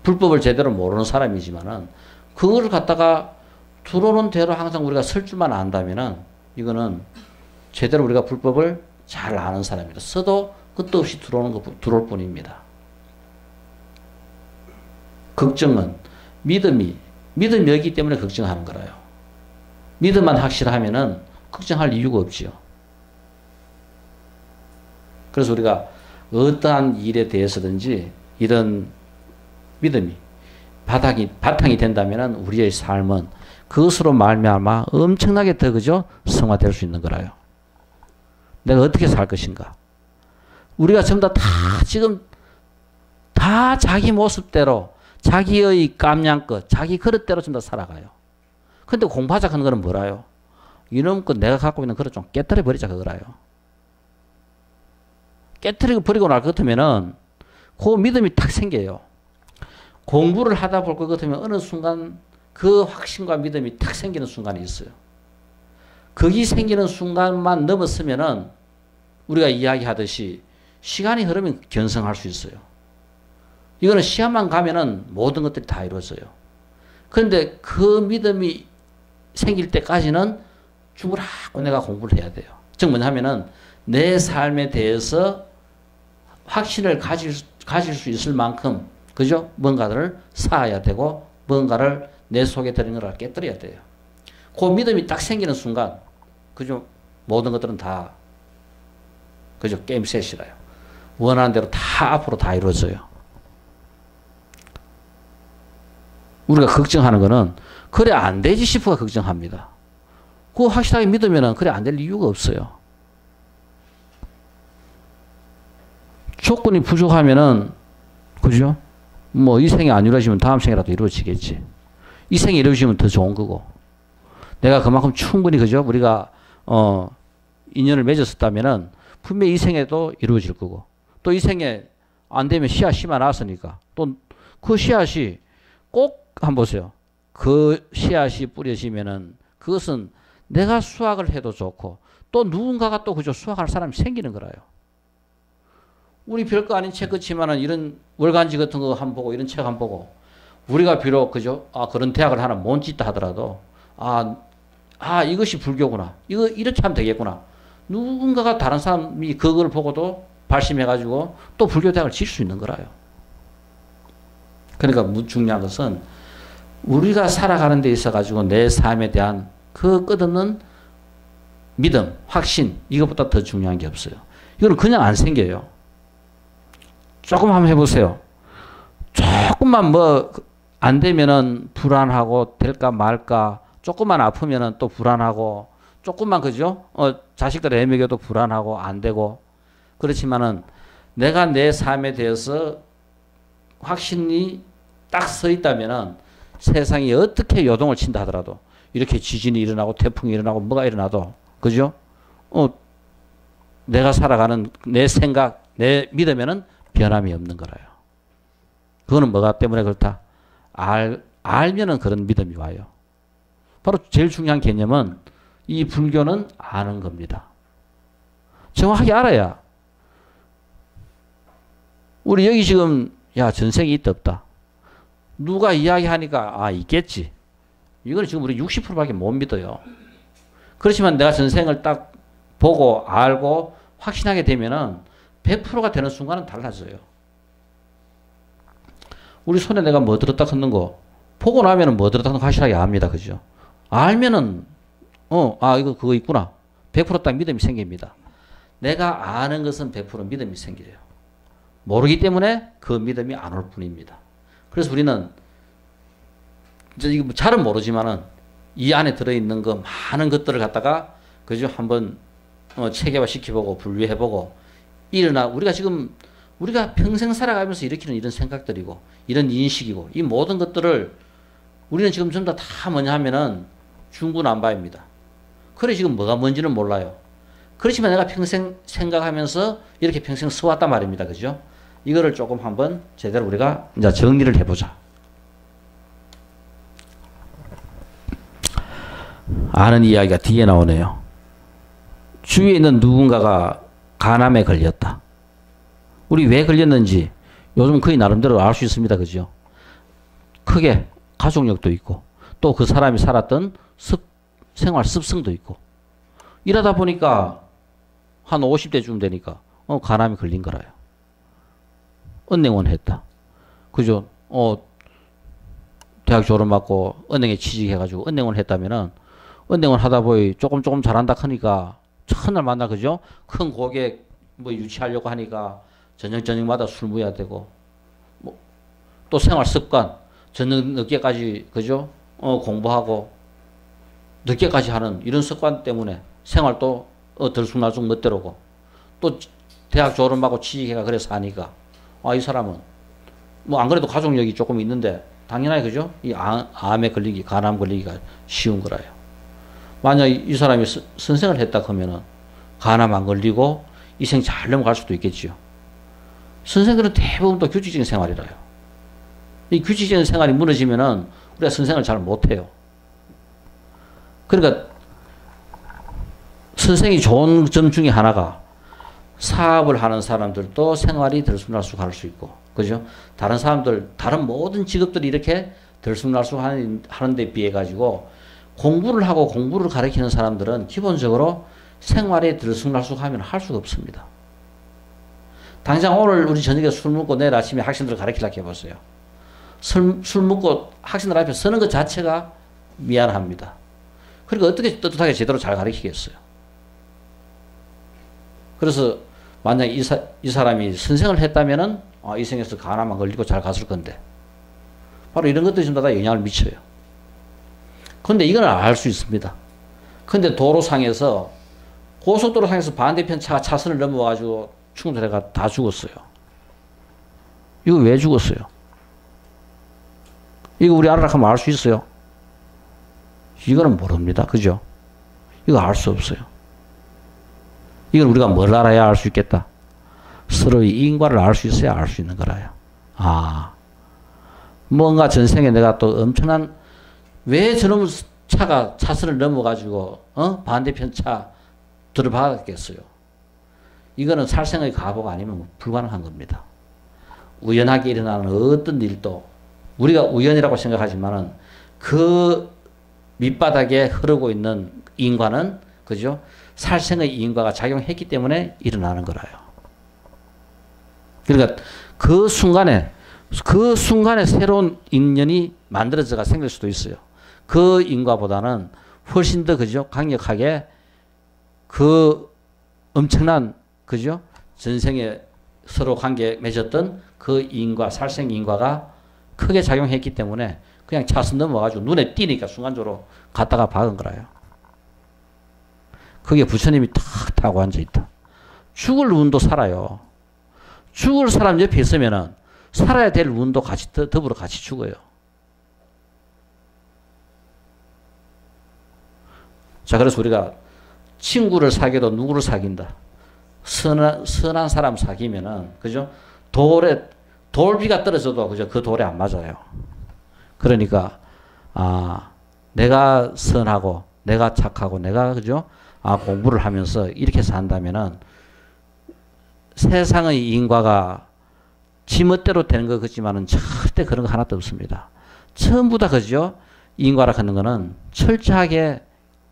불법을 제대로 모르는 사람이지만은, 그걸 갖다가 들어오는 대로 항상 우리가 쓸 줄만 안다면은, 이거는 제대로 우리가 불법을 잘 아는 사람입니다. 써도 끝도 없이 들어올 뿐입니다. 걱정은 믿음이 없기 때문에 걱정하는 거라요. 믿음만 확실하면은 걱정할 이유가 없지요. 그래서 우리가 어떠한 일에 대해서든지 이런 믿음이 바탕이 된다면은 우리의 삶은 그것으로 말미암아 엄청나게 더 그죠? 성화될 수 있는 거라요. 내가 어떻게 살 것인가? 우리가 전부 다 지금 다 자기 모습대로 자기의 깜냥껏 자기 그릇대로 전부 다 살아가요. 근데 공부하자 하는 거는 뭐라요? 이놈껏 내가 갖고 있는 그릇 좀 깨뜨려 버리자 그거라요. 깨뜨리고 버리고 날 것 같으면은 그 믿음이 탁 생겨요. 공부를 하다 볼 것 같으면 어느 순간 그 확신과 믿음이 탁 생기는 순간이 있어요. 거기 생기는 순간만 넘었으면은 우리가 이야기하듯이 시간이 흐르면 견성할 수 있어요. 이거는 시간만 가면은 모든 것들이 다 이루어져요. 그런데 그 믿음이 생길 때까지는 죽으라고 내가 공부를 해야 돼요. 즉 뭐냐면은 내 삶에 대해서 확신을 가질 수 있을 만큼, 그죠? 뭔가를 쌓아야 되고, 뭔가를 내 속에 들은 걸 깨뜨려야 돼요. 그 믿음이 딱 생기는 순간, 그죠? 모든 것들은 다, 그죠? 게임 셋이라요. 원하는 대로 다 앞으로 다 이루어져요. 우리가 걱정하는 거는, 그래 안 되지 싶어가 걱정합니다. 그거 확실하게 믿으면은, 그래 안 될 이유가 없어요. 조건이 부족하면은, 그죠? 뭐, 이 생이 안 이루어지면 다음 생이라도 이루어지겠지. 이 생이 이루어지면 더 좋은 거고. 내가 그만큼 충분히, 그죠? 우리가, 인연을 맺었었다면은, 분명히 이 생에도 이루어질 거고. 또 이 생에 안 되면 씨앗 심어 놨으니까. 또 그 씨앗이 꼭 한번 보세요. 그 씨앗이 뿌려지면은 그것은 내가 수확을 해도 좋고, 또 누군가가 또 그죠? 수확할 사람이 생기는 거라요. 우리 별거 아닌 책 그렇지만은 이런 월간지 같은 거 한번 보고 이런 책 한번 보고 우리가 비록 그죠? 그런 대학을 하나 못 짓다 하더라도 이것이 불교구나. 이거 이렇게 하면 되겠구나. 누군가가 다른 사람이 그걸 보고도 발심해 가지고 또 불교 대학을 질 수 있는 거라요. 그러니까 중요한 것은 우리가 살아가는 데 있어 가지고 내 삶에 대한 그 끝없는 믿음, 확신, 이것보다 더 중요한 게 없어요. 이거는 그냥 안 생겨요. 조금 한번 해보세요. 조금만 뭐 안 되면은 불안하고 될까 말까, 조금만 아프면은 또 불안하고, 조금만 그죠? 자식들 애 먹여도 불안하고 안 되고. 그렇지만은 내가 내 삶에 대해서 확신이 딱 서 있다면은 세상이 어떻게 요동을 친다 하더라도, 이렇게 지진이 일어나고 태풍이 일어나고 뭐가 일어나도, 그죠? 내가 살아가는 내 생각, 내 믿으면은 변함이 없는 거라요. 그거는 뭐가 때문에 그렇다? 알면은 그런 믿음이 와요. 바로 제일 중요한 개념은 이 불교는 아는 겁니다. 정확하게 알아야. 우리 여기 지금 전생이 있다 없다. 누가 이야기하니까 있겠지. 이건 지금 우리 60%밖에 못 믿어요. 그렇지만 내가 전생을 딱 보고 알고 확신하게 되면은 100%가 되는 순간은 달라져요. 우리 손에 내가 뭐 들었다 걷는 거 보고 나면은 뭐 들었다 걷는 거 확실하게 압니다. 그죠? 알면은 이거 그거 있구나. 100% 딱 믿음이 생깁니다. 내가 아는 것은 100% 믿음이 생겨요. 모르기 때문에 그 믿음이 안 올 뿐입니다. 그래서 우리는 이거 잘은 모르지만은 이 안에 들어있는 거 많은 것들을 갖다가 그죠? 한번 체계화 시켜보고 분류해보고 우리가 지금 우리가 평생 살아가면서 일으키는 이런 생각들이고 이런 인식이고 이 모든 것들을 우리는 지금 전부 다 뭐냐 하면은 중구난방입니다. 그래 지금 뭐가 뭔지는 몰라요. 그렇지만 내가 평생 생각하면서 이렇게 평생 써왔단 말입니다. 그죠? 이거를 조금 한번 제대로 우리가 이제 정리를 해보자. 아는 이야기가 뒤에 나오네요. 주위에 있는 누군가가 간암에 걸렸다. 우리 왜 걸렸는지 요즘 거의 나름대로 알 수 있습니다. 그죠? 크게 가족력도 있고 또 그 사람이 살았던 생활 습성도 있고 이러다 보니까 한 50대쯤 되니까 간암이 걸린 거라요. 은행원 했다. 그죠? 대학 졸업받고 은행에 취직해가지고 은행원 했다면은 은행원 하다 보니 조금 잘한다 하니까 첫날 만나 그죠? 큰 고객 뭐 유치하려고 하니까 저녁마다 술 먹어야 되고 뭐 또 생활 습관 저녁 늦게까지 그죠? 공부하고 늦게까지 하는 이런 습관 때문에 생활도 들쑥날쑥 멋대로고 또 대학 졸업하고 취직해가 그래서 하니까 이 사람은 뭐 안 그래도 가족력이 조금 있는데 당연하게 그죠? 이 암에 걸리기 간암 걸리기가 쉬운 거라요. 만약 이 사람이 선생을 했다 그러면은 간암 안 걸리고 이 생 잘 넘어갈 수도 있겠지요. 선생들은 대부분 또 규칙적인 생활이라요. 이 규칙적인 생활이 무너지면은 우리가 선생을 잘 못해요. 그러니까 선생이 좋은 점 중에 하나가 사업을 하는 사람들도 생활이 들쑥날쑥 할 수 있고, 그죠? 다른 사람들, 다른 모든 직업들이 이렇게 들쑥날쑥 하는 데 비해 가지고 공부를 하고 공부를 가르치는 사람들은 기본적으로 생활에 들쑥날쑥 하면 할 수가 없습니다. 당장 오늘 우리 저녁에 술 먹고 내일 아침에 학생들을 가르치려고 해보세요. 술 먹고 학생들 앞에 서는 것 자체가 미안합니다. 그러니까 어떻게 떳떳하게 제대로 잘 가르치겠어요. 그래서 만약 이 사람이 선생을 했다면은 이 생에서 간암만 걸리고 잘 갔을 건데 바로 이런 것들이 전부 다 영향을 미쳐요. 그런데 이건 알 수 있습니다. 그런데 도로상에서 고속도로상에서 반대편 차가 차선을 넘어가지고 충돌해가 다 죽었어요. 이거 왜 죽었어요? 이거 우리 알아라 하면 알 수 있어요? 이거는 모릅니다. 그죠? 이거 알 수 없어요. 이건 우리가 뭘 알아야 알 수 있겠다? 서로의 인과를 알 수 있어야 알 수 있는 거라요. 뭔가 전생에 내가 또 엄청난, 왜 저놈 차가 차선을 넘어가지고, 반대편 차 들어박았겠어요? 이거는 살생의 가보가 아니면 불가능한 겁니다. 우연하게 일어나는 어떤 일도 우리가 우연이라고 생각하지만은 그 밑바닥에 흐르고 있는 인과는, 그죠? 살생의 인과가 작용했기 때문에 일어나는 거라요. 그러니까 그 순간에 새로운 인연이 만들어져가 생길 수도 있어요. 그 인과보다는 훨씬 더, 그죠? 강력하게 그 엄청난, 그죠? 전생에 서로 관계 맺었던 그 인과, 살생 인과가 크게 작용했기 때문에 그냥 차선 넘어가지고 눈에 띄니까 순간적으로 갔다가 박은 거라요. 그게 부처님이 탁 타고 앉아있다. 죽을 운도 살아요. 죽을 사람 옆에 있으면은 살아야 될 운도 같이 더불어 같이 죽어요. 자, 그래서 우리가 친구를 사귀어도 누구를 사귄다. 선한 사람 사귀면은, 그죠? 돌비가 떨어져도, 그죠? 그 돌에 안 맞아요. 그러니까, 내가 선하고, 내가 착하고, 내가, 그죠? 공부를 하면서 이렇게 산다면은 세상의 인과가 지멋대로 되는 것 같지만은 절대 그런 거 하나도 없습니다. 전부 다, 그죠? 인과라 하는 거는 철저하게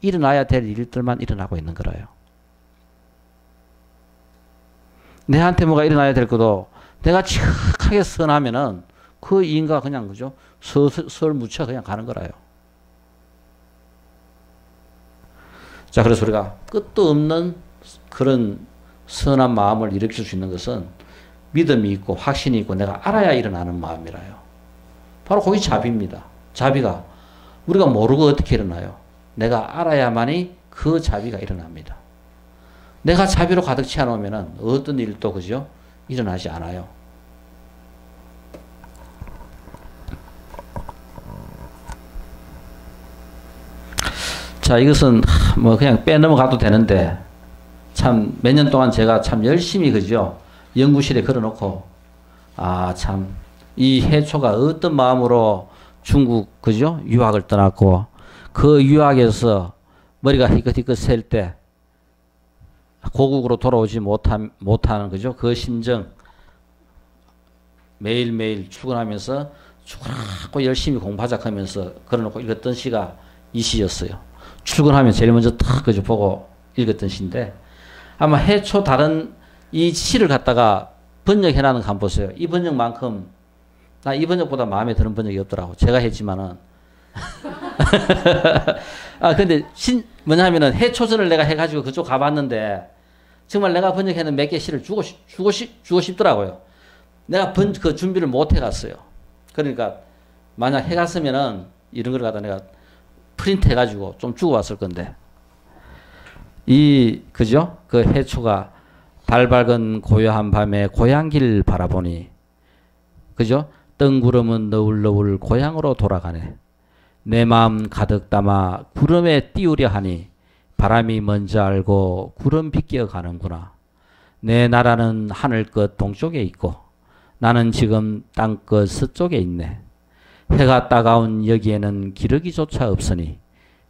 일어나야 될 일들만 일어나고 있는 거라요. 내한테 뭐가 일어나야 될 것도 내가 칙하게 선하면은 그 인과 그냥, 그죠? 설 묻혀 그냥 가는 거라요. 자, 그래서 우리가 끝도 없는 그런 선한 마음을 일으킬 수 있는 것은 믿음이 있고 확신이 있고 내가 알아야 일어나는 마음이라요. 바로 거기 자비입니다. 자비가 우리가 모르고 어떻게 일어나요? 내가 알아야만이 그 자비가 일어납니다. 내가 자비로 가득 채워놓으면 어떤 일도, 그죠? 일어나지 않아요. 자, 이것은 뭐 그냥 빼넘어가도 되는데 참 몇 년 동안 제가 참 열심히 그죠? 연구실에 걸어놓고 참 이 해초가 어떤 마음으로 중국 그죠? 유학을 떠났고 그 유학에서 머리가 희끗희끗 셀 때 고국으로 돌아오지 못하는 그죠? 그 심정 매일매일 출근하면서 죽으라고 열심히 공부하자하면서 걸어놓고 읽었던 시가 이 시였어요. 출근하면 제일 먼저 탁 그저 보고 읽었던 시인데 아마 해초 다른 이 시를 갖다가 번역해놨는 거 한번 보세요. 이 번역만큼 나 이 번역보다 마음에 드는 번역이 없더라고. 제가 했지만은 근데 뭐냐면은 해초전을 내가 해가지고 그쪽 가봤는데 정말 내가 번역해놓은 몇 개 시를 주고 싶더라고요. 내가 그 준비를 못 해갔어요. 그러니까 만약 해갔으면은 이런 걸 갖다 내가 프린트 해가지고 좀 주고 왔을 건데 그죠? 그 해초가 달 밝은 고요한 밤에 고향길 바라보니 그죠? 뜬구름은 너울너울 고향으로 돌아가네. 내 마음 가득 담아 구름에 띄우려 하니 바람이 먼저 알고 구름 비껴 가는구나. 내 나라는 하늘 끝 동쪽에 있고 나는 지금 땅 끝 서쪽에 있네. 해가 따가운 여기에는 기러기조차 없으니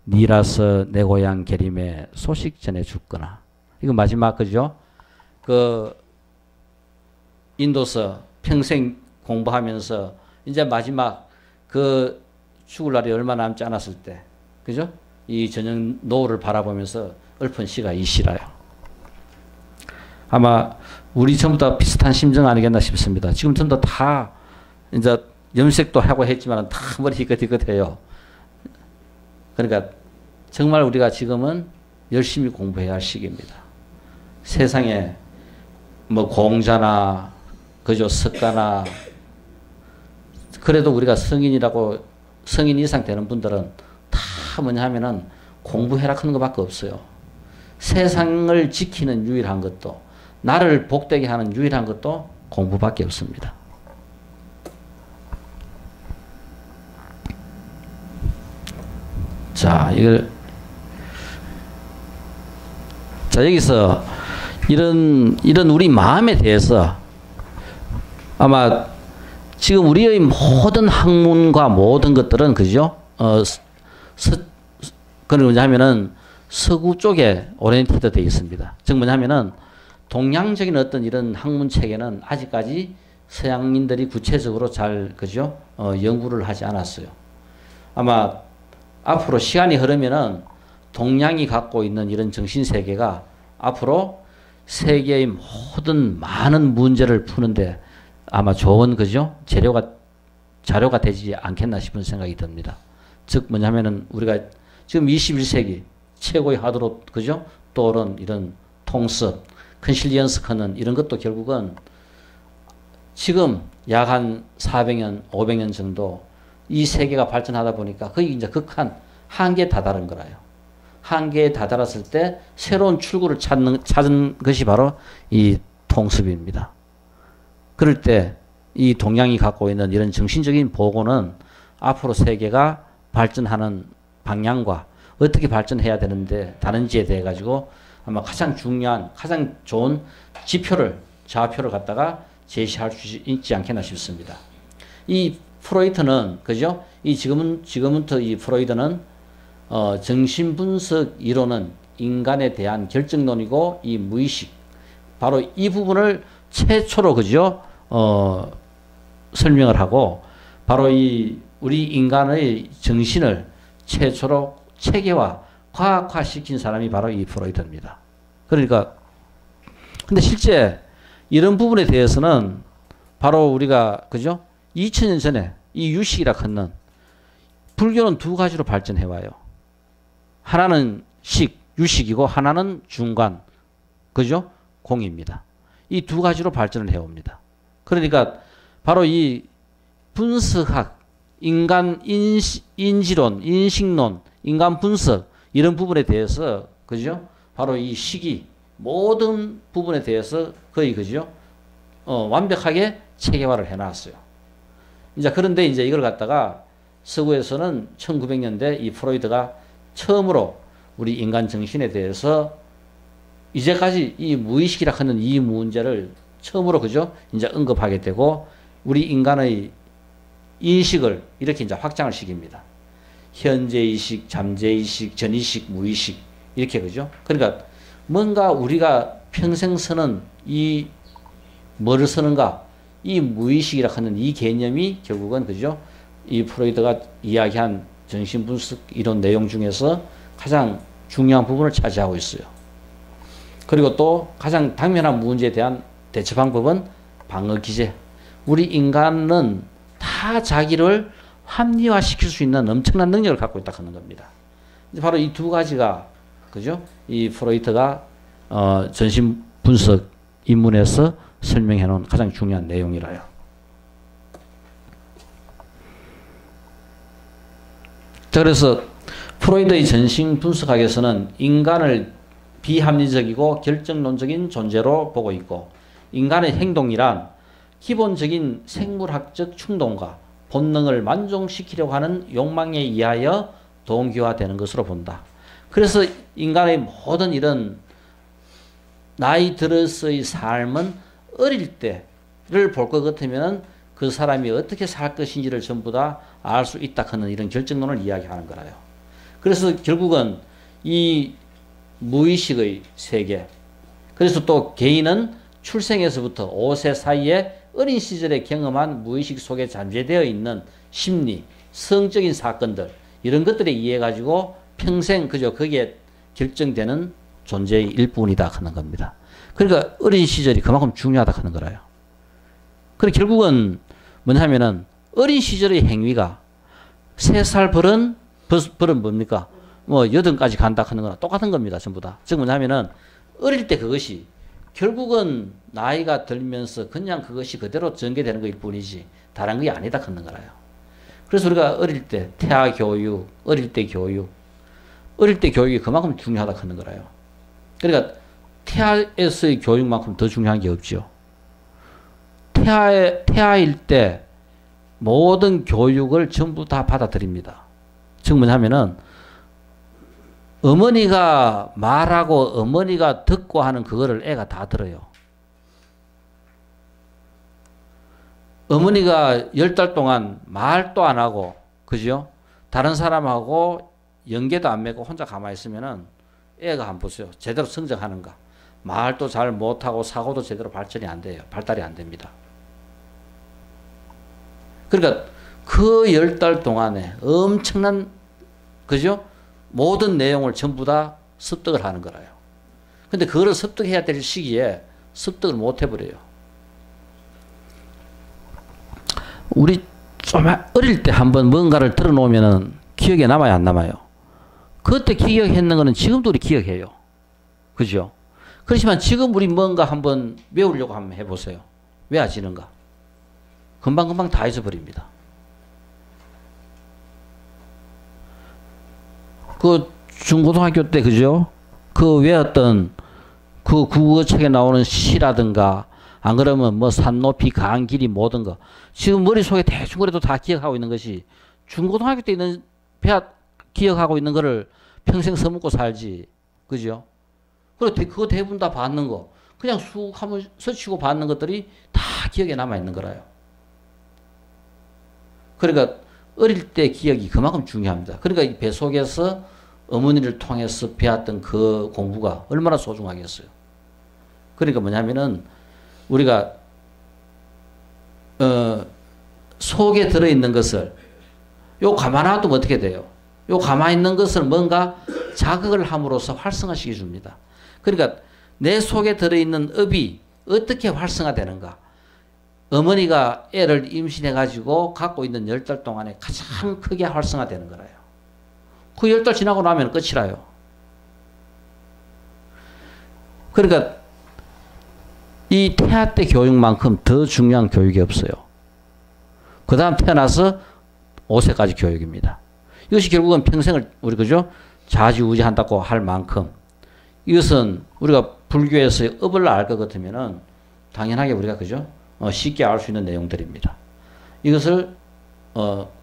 니라서 내 고향 계림에 소식 전해 죽거나. 이거 마지막 그죠? 그 인도서 평생 공부하면서 이제 마지막 그 죽을 날이 얼마 남지 않았을 때 그죠? 이 저녁 노을을 바라보면서 읊은 시가 이 시라요. 아마 우리 전부 다 비슷한 심정 아니겠나 싶습니다. 지금 전부 다 이제 염색도 하고 했지만 다 머리 희끗희끗해요. 그러니까 정말 우리가 지금은 열심히 공부해야 할 시기입니다. 세상에 뭐 공자나 그저 석가나 그래도 우리가 성인 이상 되는 분들은 다 뭐냐 하면은 공부해라 하는 것밖에 없어요. 세상을 지키는 유일한 것도 나를 복되게 하는 유일한 것도 공부밖에 없습니다. 자, 여기서 이런 우리 마음에 대해서 아마 지금 우리의 모든 학문과 모든 것들은 그죠? 그건 뭐냐 하면은 서구 쪽에 오리엔티드 되어 있습니다. 즉 뭐냐 하면은 동양적인 어떤 이런 학문 체계는 아직까지 서양인들이 구체적으로 잘 그죠? 연구를 하지 않았어요. 아마 앞으로 시간이 흐르면은 동양이 갖고 있는 이런 정신 세계가 앞으로 세계의 모든 많은 문제를 푸는데 아마 좋은 그죠? 자료가 되지 않겠나 싶은 생각이 듭니다. 즉 뭐냐면은 우리가 지금 21세기 최고의 하드로 그죠? 또는 이런 통습, 컨실리언스 커는 이런 것도 결국은 지금 약 한 400년, 500년 정도 이 세계가 발전하다 보니까 거의 이제 극한 한계에 다다른 거라요. 한계에 다다랐을 때 새로운 출구를 찾은 것이 바로 이 통습입니다. 그럴 때 이 동양이 갖고 있는 이런 정신적인 보고는 앞으로 세계가 발전하는 방향과 어떻게 발전해야 되는지에 대해 가지고 아마 가장 중요한, 가장 좋은 좌표를 갖다가 제시할 수 있지 않겠나 싶습니다. 이 프로이트는 그죠? 지금부터 이 프로이트는 정신분석 이론은 인간에 대한 결정론이고 이 무의식 바로 이 부분을 최초로 그죠? 설명을 하고 바로 우리 인간의 정신을 최초로 체계화, 과학화 시킨 사람이 바로 이 프로이트입니다. 그러니까 근데 실제 이런 부분에 대해서는 바로 우리가 그죠? 2000년 전에 이 유식이라 하는 불교는 두 가지로 발전해 와요. 하나는 유식이고 하나는 중간, 그죠? 공입니다. 이 두 가지로 발전을 해옵니다. 그러니까 바로 이 분석학, 인간 인지론, 인식론, 인간 분석 이런 부분에 대해서 그죠? 바로 이 시기 모든 부분에 대해서 거의 그죠? 완벽하게 체계화를 해놨어요. 이제 그런데 이제 이걸 갖다가 서구에서는 1900년대 이 프로이드가 처음으로 우리 인간 정신에 대해서 이제까지 이 무의식이라 하는 이 문제를 처음으로 그죠? 이제 언급하게 되고 우리 인간의 인식을 이렇게 이제 확장을 시킵니다. 현재의식, 잠재의식, 전의식, 무의식 이렇게 그죠? 그러니까 뭔가 우리가 평생 쓰는 이 뭐를 쓰는가 이 무의식이라 하는 이 개념이 결국은 그죠? 이 프로이드가 이야기한 정신분석 이론 내용 중에서 가장 중요한 부분을 차지하고 있어요. 그리고 또 가장 당면한 문제에 대한 대처 방법은 방어 기제. 우리 인간은 다 자기를 합리화시킬 수 있는 엄청난 능력을 갖고 있다 하는 겁니다. 바로 이 두 가지가 그죠? 이 프로이트가 전신 분석 입문에서 설명해 놓은 가장 중요한 내용이라요. 자, 그래서 프로이드의 전신 분석학에서는 인간을 비합리적이고 결정론적인 존재로 보고 있고 인간의 행동이란 기본적인 생물학적 충동과 본능을 만족시키려고 하는 욕망에 의하여 동기화되는 것으로 본다. 그래서 인간의 모든 이런 나이 들어서의 삶은 어릴 때를 볼 것 같으면 그 사람이 어떻게 살 것인지를 전부 다 알 수 있다 하는 이런 결정론을 이야기하는 거라요. 그래서 결국은 이 무의식의 세계, 그래서 또 개인은 출생에서부터 5세 사이에 어린 시절에 경험한 무의식 속에 잠재되어 있는 심리, 성적인 사건들 이런 것들에 의해 가지고 평생 그저 거기에 결정되는 존재의 일부분이다 하는 겁니다. 그러니까 어린 시절이 그만큼 중요하다 하는 거라요. 그리고 결국은 뭐냐면은 어린 시절의 행위가 3살 벌은 뭡니까? 뭐 8까지 간다 하는 거나 똑같은 겁니다. 전부 다. 즉 뭐냐면은 어릴 때 그것이 결국은 나이가 들면서 그냥 그것이 그대로 전개되는 것일 뿐이지 다른 게 아니다 하는 거라요. 그래서 우리가 어릴 때 태아 교육, 어릴 때 교육이 그만큼 중요하다 하는 거라요. 그러니까 태아에서의 교육만큼 더 중요한 게 없죠. 태아일 때 모든 교육을 전부 다 받아들입니다. 즉 뭐냐면은 어머니가 말하고 어머니가 듣고 하는 그거를 애가 다 들어요. 어머니가 10달 동안 말도 안 하고 그죠? 다른 사람하고 연계도 안 맺고 혼자 가만히 있으면은 애가 한번 보세요. 제대로 성장하는가. 말도 잘 못하고 사고도 제대로 발전이 안 돼요. 발달이 안 됩니다. 그러니까 그 10달 동안에 엄청난 그죠? 모든 내용을 전부 다 습득을 하는 거라요. 근데 그거를 습득해야 될 시기에 습득을 못 해버려요. 우리 좀 어릴 때 한번 뭔가를 들어놓으면은 기억에 남아요, 안 남아요? 그때 기억했는 거는 지금도 우리 기억해요. 그죠? 그렇지만 지금 우리 뭔가 한번 외우려고 한번 해보세요. 외워지는가? 금방금방 다 잊어버립니다. 그 중고등학교 때 그죠? 그 외웠던 그 국어책에 나오는 시라든가 안 그러면 뭐 산 높이 강 길이 모든 거 지금 머릿속에 대충 그래도 다 기억하고 있는 것이 중고등학교 때 있는 기억하고 있는 거를 평생 써먹고 살지. 그죠? 그리고 그거 대부분 다 받는 거 그냥 쑥 한번 서치고 받는 것들이 다 기억에 남아있는 거라요. 그러니까 어릴 때 기억이 그만큼 중요합니다. 그러니까 이 배 속에서 어머니를 통해서 배웠던 그 공부가 얼마나 소중하겠어요. 그러니까 뭐냐면은 우리가 속에 들어있는 것을 요 가만히 놔두면 어떻게 돼요? 요 가만히 있는 것을 뭔가 자극을 함으로써 활성화시켜 줍니다. 그러니까 내 속에 들어있는 업이 어떻게 활성화되는가? 어머니가 애를 임신해가지고 갖고 있는 10달 동안에 가장 크게 활성화되는 거라요. 그 10달 지나고 나면 끝이라요. 그러니까 이 태아 때 교육만큼 더 중요한 교육이 없어요. 그 다음 태어나서 5세까지 교육입니다. 이것이 결국은 평생을 우리 그죠? 좌지우지한다고 할 만큼 이것은 우리가 불교에서의 업을 알 것 같으면은 당연하게 우리가 그죠? 쉽게 알 수 있는 내용들입니다. 이것을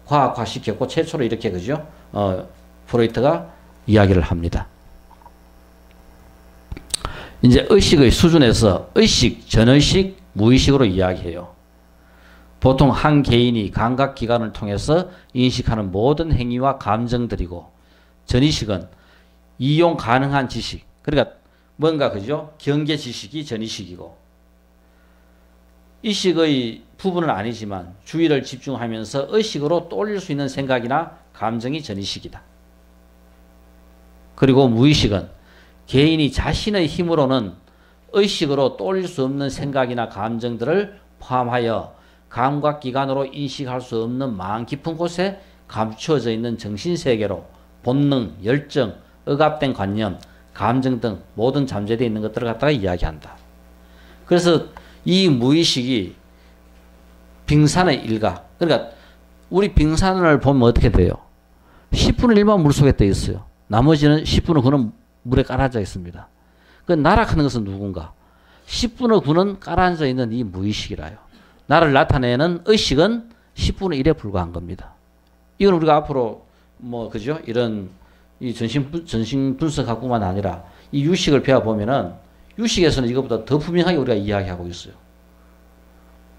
과학화시켰고 최초로 이렇게 그죠? 프로이트가 이야기를 합니다. 이제 의식의 수준에서 의식, 전의식, 무의식으로 이야기해요. 보통 한 개인이 감각기관을 통해서 인식하는 모든 행위와 감정들이고, 전의식은 이용 가능한 지식, 그러니까 뭔가 그죠? 경계 지식이 전의식이고, 의식의 부분은 아니지만 주의를 집중하면서 의식으로 떠올릴 수 있는 생각이나 감정이 전의식이다. 그리고 무의식은 개인이 자신의 힘으로는 의식으로 떠올릴 수 없는 생각이나 감정들을 포함하여 감각기관으로 인식할 수 없는 마음 깊은 곳에 감추어져 있는 정신세계로 본능, 열정, 억압된 관념, 감정 등 모든 잠재되어 있는 것들을 갖다가 이야기한다. 그래서 이 무의식이 빙산의 일각, 그러니까 우리 빙산을 보면 어떻게 돼요? 10분의 1만 물속에 떠 있어요. 나머지는 10분의 9는 물에 깔아져 있습니다. 그 나락하는 것은 누군가? 10분의 9는 깔아앉아 있는 이 무의식이라요. 나를 나타내는 의식은 10분의 1에 불과한 겁니다. 이건 우리가 앞으로 그죠? 이런 이 전신 분석학뿐만 아니라 이 유식을 배워보면은 유식에서는 이것보다 더 분명하게 우리가 이야기하고 있어요.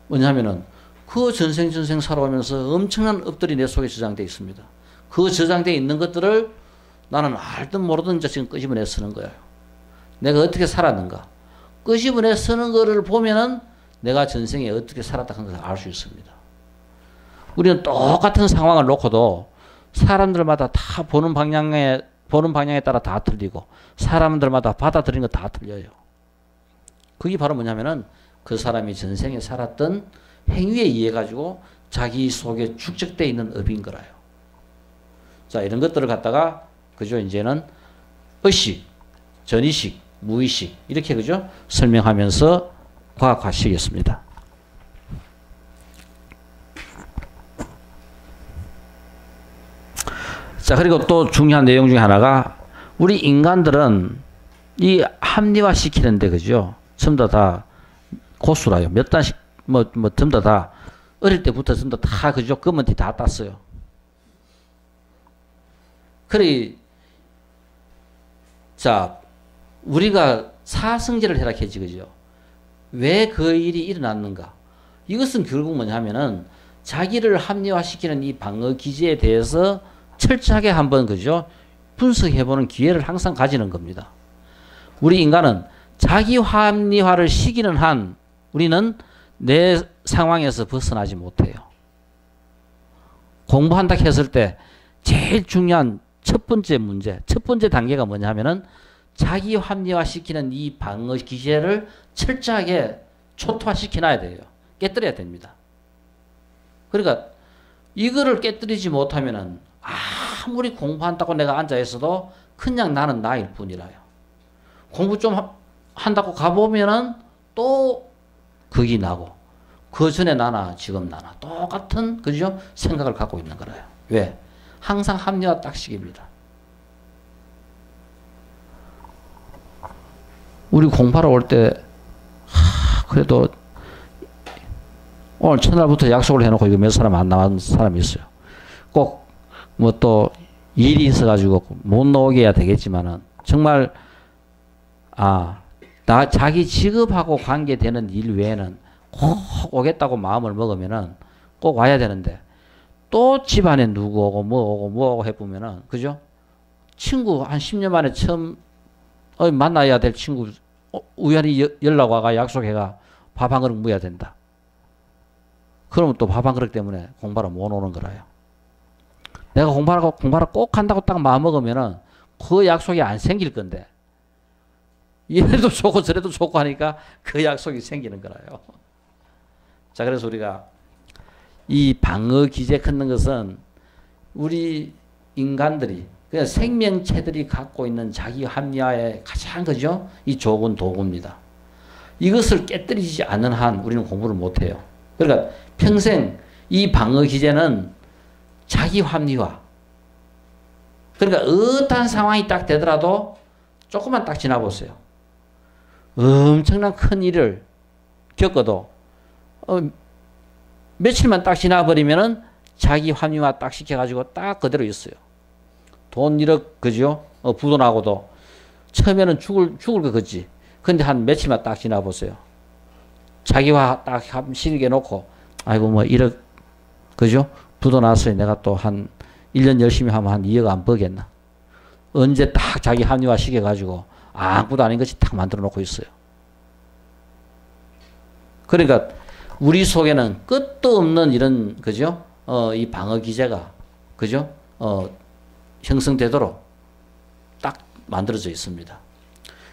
뭐냐면은 그 전생 살아오면서 엄청난 업들이 내 속에 저장되어 있습니다. 그 저장되어 있는 것들을 나는 알든 모르든 지금 끄집어내 쓰는 거예요. 내가 어떻게 살았는가. 끄집어내 쓰는 거를 보면은 내가 전생에 어떻게 살았다 하는 것을 알 수 있습니다. 우리는 똑같은 상황을 놓고도 사람들마다 다 보는 방향에 따라 다 틀리고 사람들마다 받아들이는 거 다 틀려요. 그게 바로 뭐냐면은 그 사람이 전생에 살았던 행위에 의해 가지고 자기 속에 축적되어 있는 업인 거라요. 자, 이런 것들을 갖다가 그죠? 이제는 의식, 전의식, 무의식 이렇게 그죠? 설명하면서 과학화시켰습니다. 자, 그리고 또 중요한 내용 중에 하나가 우리 인간들은 이 합리화시키는데 그죠? 전부 다 고수라요. 몇 단씩 전부 다 어릴 때부터 전부 다 그죠? 검은 티 다 땄어요. 그래, 자, 우리가 사성제를 해라 했지, 그죠? 왜 그 일이 일어났는가? 이것은 결국 뭐냐면은 자기를 합리화시키는 이 방어 기제에 대해서 철저하게 한번, 그죠? 분석해보는 기회를 항상 가지는 겁니다. 우리 인간은 자기 합리화를 시키는 한 우리는 내 상황에서 벗어나지 못해요. 공부한다 했을 때 제일 중요한 첫 번째 문제, 첫 번째 단계가 뭐냐 하면은 자기 합리화시키는 이 방어 기제를 철저하게 초토화시켜놔야 돼요. 깨뜨려야 됩니다. 그러니까 이거를 깨뜨리지 못하면은 아무리 공부한다고 내가 앉아있어도 그냥 나는 나일 뿐이라요. 공부 좀 한다고 가보면은 또 극이 나고 그 전에 나나 지금 나나 똑같은 그죠? 생각을 갖고 있는 거라요. 왜? 항상 합리화 딱식입니다. 우리 공부하러 올 때 그래도 오늘 첫날부터 약속을 해놓고 이거 몇 사람 안 나온 사람이 있어요. 꼭 또 일이 있어가지고 못 나오게 해야 되겠지만은 정말 자기 직업하고 관계되는 일 외에는 꼭 오겠다고 마음을 먹으면은 꼭 와야 되는데 또 집안에 누구 오고 뭐 오고 해보면은 그죠? 친구 한 10년 만에 처음 만나야 될 친구 우연히 연락 와가 약속해가 밥 한 그릇 먹어야 된다. 그러면 또 밥 한 그릇 때문에 공부하러 못 오는 거라요. 내가 공부하러 꼭 한다고 딱 마음먹으면은 그 약속이 안 생길 건데 이래도 좋고 저래도 좋고 하니까 그 약속이 생기는 거라요. 자, 그래서 우리가 이 방어 기제 걷는 것은 우리 인간들이 그냥 생명체들이 갖고 있는 자기 합리화의 가장 그죠? 이 좋은 도구입니다. 이것을 깨뜨리지 않는 한 우리는 공부를 못해요. 그러니까 평생 이 방어 기제는 자기 합리화. 그러니까 어떠한 상황이 딱 되더라도 조금만 딱 지나보세요. 엄청난 큰 일을 겪어도 며칠만 딱 지나버리면은 자기 합리화 딱 시켜가지고 딱 그대로 있어요. 돈 1억, 그죠? 부도 나고도. 처음에는 죽을 거 그지. 근데 한 며칠만 딱 지나보세요. 자기화 딱 시키게 놓고, 아이고, 뭐 1억, 그죠? 부도 났어요. 내가 또 한 1년 열심히 하면 한 2억 안 벌겠나. 언제 딱 자기 합리화 시켜가지고, 아무것도 아닌 것이 딱 만들어 놓고 있어요. 그러니까, 우리 속에는 끝도 없는 이런, 그죠? 이 방어 기제가, 그죠? 형성되도록 딱 만들어져 있습니다.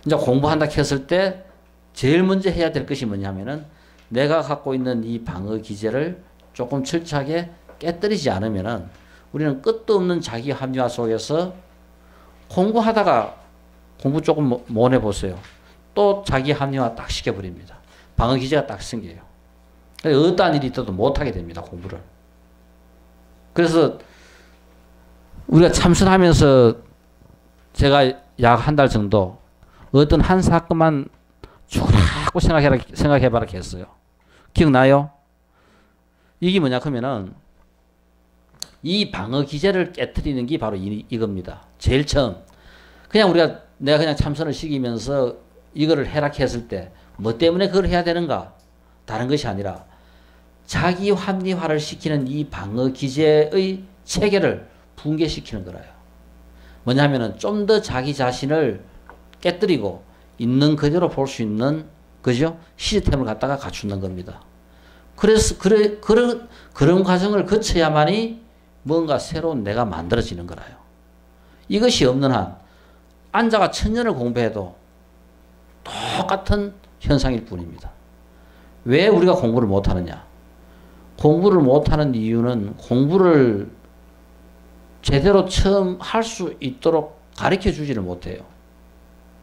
이제 공부한다 했을 때 제일 먼저 해야 될 것이 뭐냐면은 내가 갖고 있는 이 방어 기제를 조금 철저하게 깨뜨리지 않으면은 우리는 끝도 없는 자기 합리화 속에서 공부하다가 공부 조금 못 해보세요. 또 자기 합리화 딱 시켜버립니다. 방어 기제가 딱 생겨요. 어떠한 일이 있어도 못하게 됩니다. 공부를. 그래서 우리가 참선하면서 제가 약 한 달 정도 어떤 한 사건만 죽으라고 생각해봐라 했어요. 기억나요? 이게 뭐냐 하면은 이 방어 기제를 깨트리는 게 바로 이겁니다. 제일 처음. 그냥 내가 그냥 참선을 시키면서 이거를 해락했을 때 뭐 때문에 그걸 해야 되는가? 다른 것이 아니라 자기 합리화를 시키는 이 방어 기제의 체계를 붕괴시키는 거라요. 뭐냐면은 좀 더 자기 자신을 깨뜨리고 있는 그대로 볼 수 있는, 그죠? 시스템을 갖다가 갖추는 겁니다. 그래서, 그런 과정을 거쳐야만이 뭔가 새로운 내가 만들어지는 거라요. 이것이 없는 한, 앉아가 1000년을 공부해도 똑같은 현상일 뿐입니다. 왜 우리가 공부를 못하느냐? 공부를 못하는 이유는 공부를 제대로 처음 할 수 있도록 가르쳐 주지를 못해요.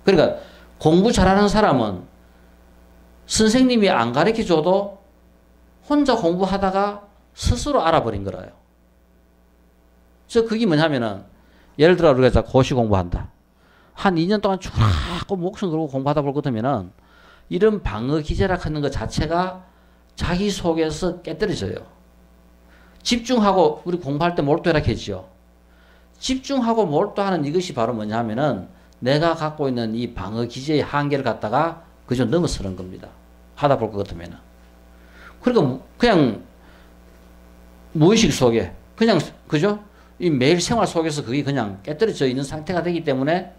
그러니까 공부 잘하는 사람은 선생님이 안 가르쳐 줘도 혼자 공부하다가 스스로 알아버린 거라요. 그게 뭐냐면은 예를 들어 우리가 고시 공부한다. 한 2년 동안 쭉 목숨 걸고 공부하다 볼 것 같으면은 이런 방어 기제라 하는 것 자체가 자기 속에서 깨뜨려져요. 집중하고 우리 공부할 때 몰두해라 했죠. 집중하고 몰두하는 이것이 바로 뭐냐 하면은 내가 갖고 있는 이 방어 기제의 한계를 갖다가 그저 넘어서는 겁니다. 하다 볼 것 같으면은. 그러니까 그냥 무의식 속에 그냥 그죠? 이 매일 생활 속에서 그게 그냥 깨뜨려져 있는 상태가 되기 때문에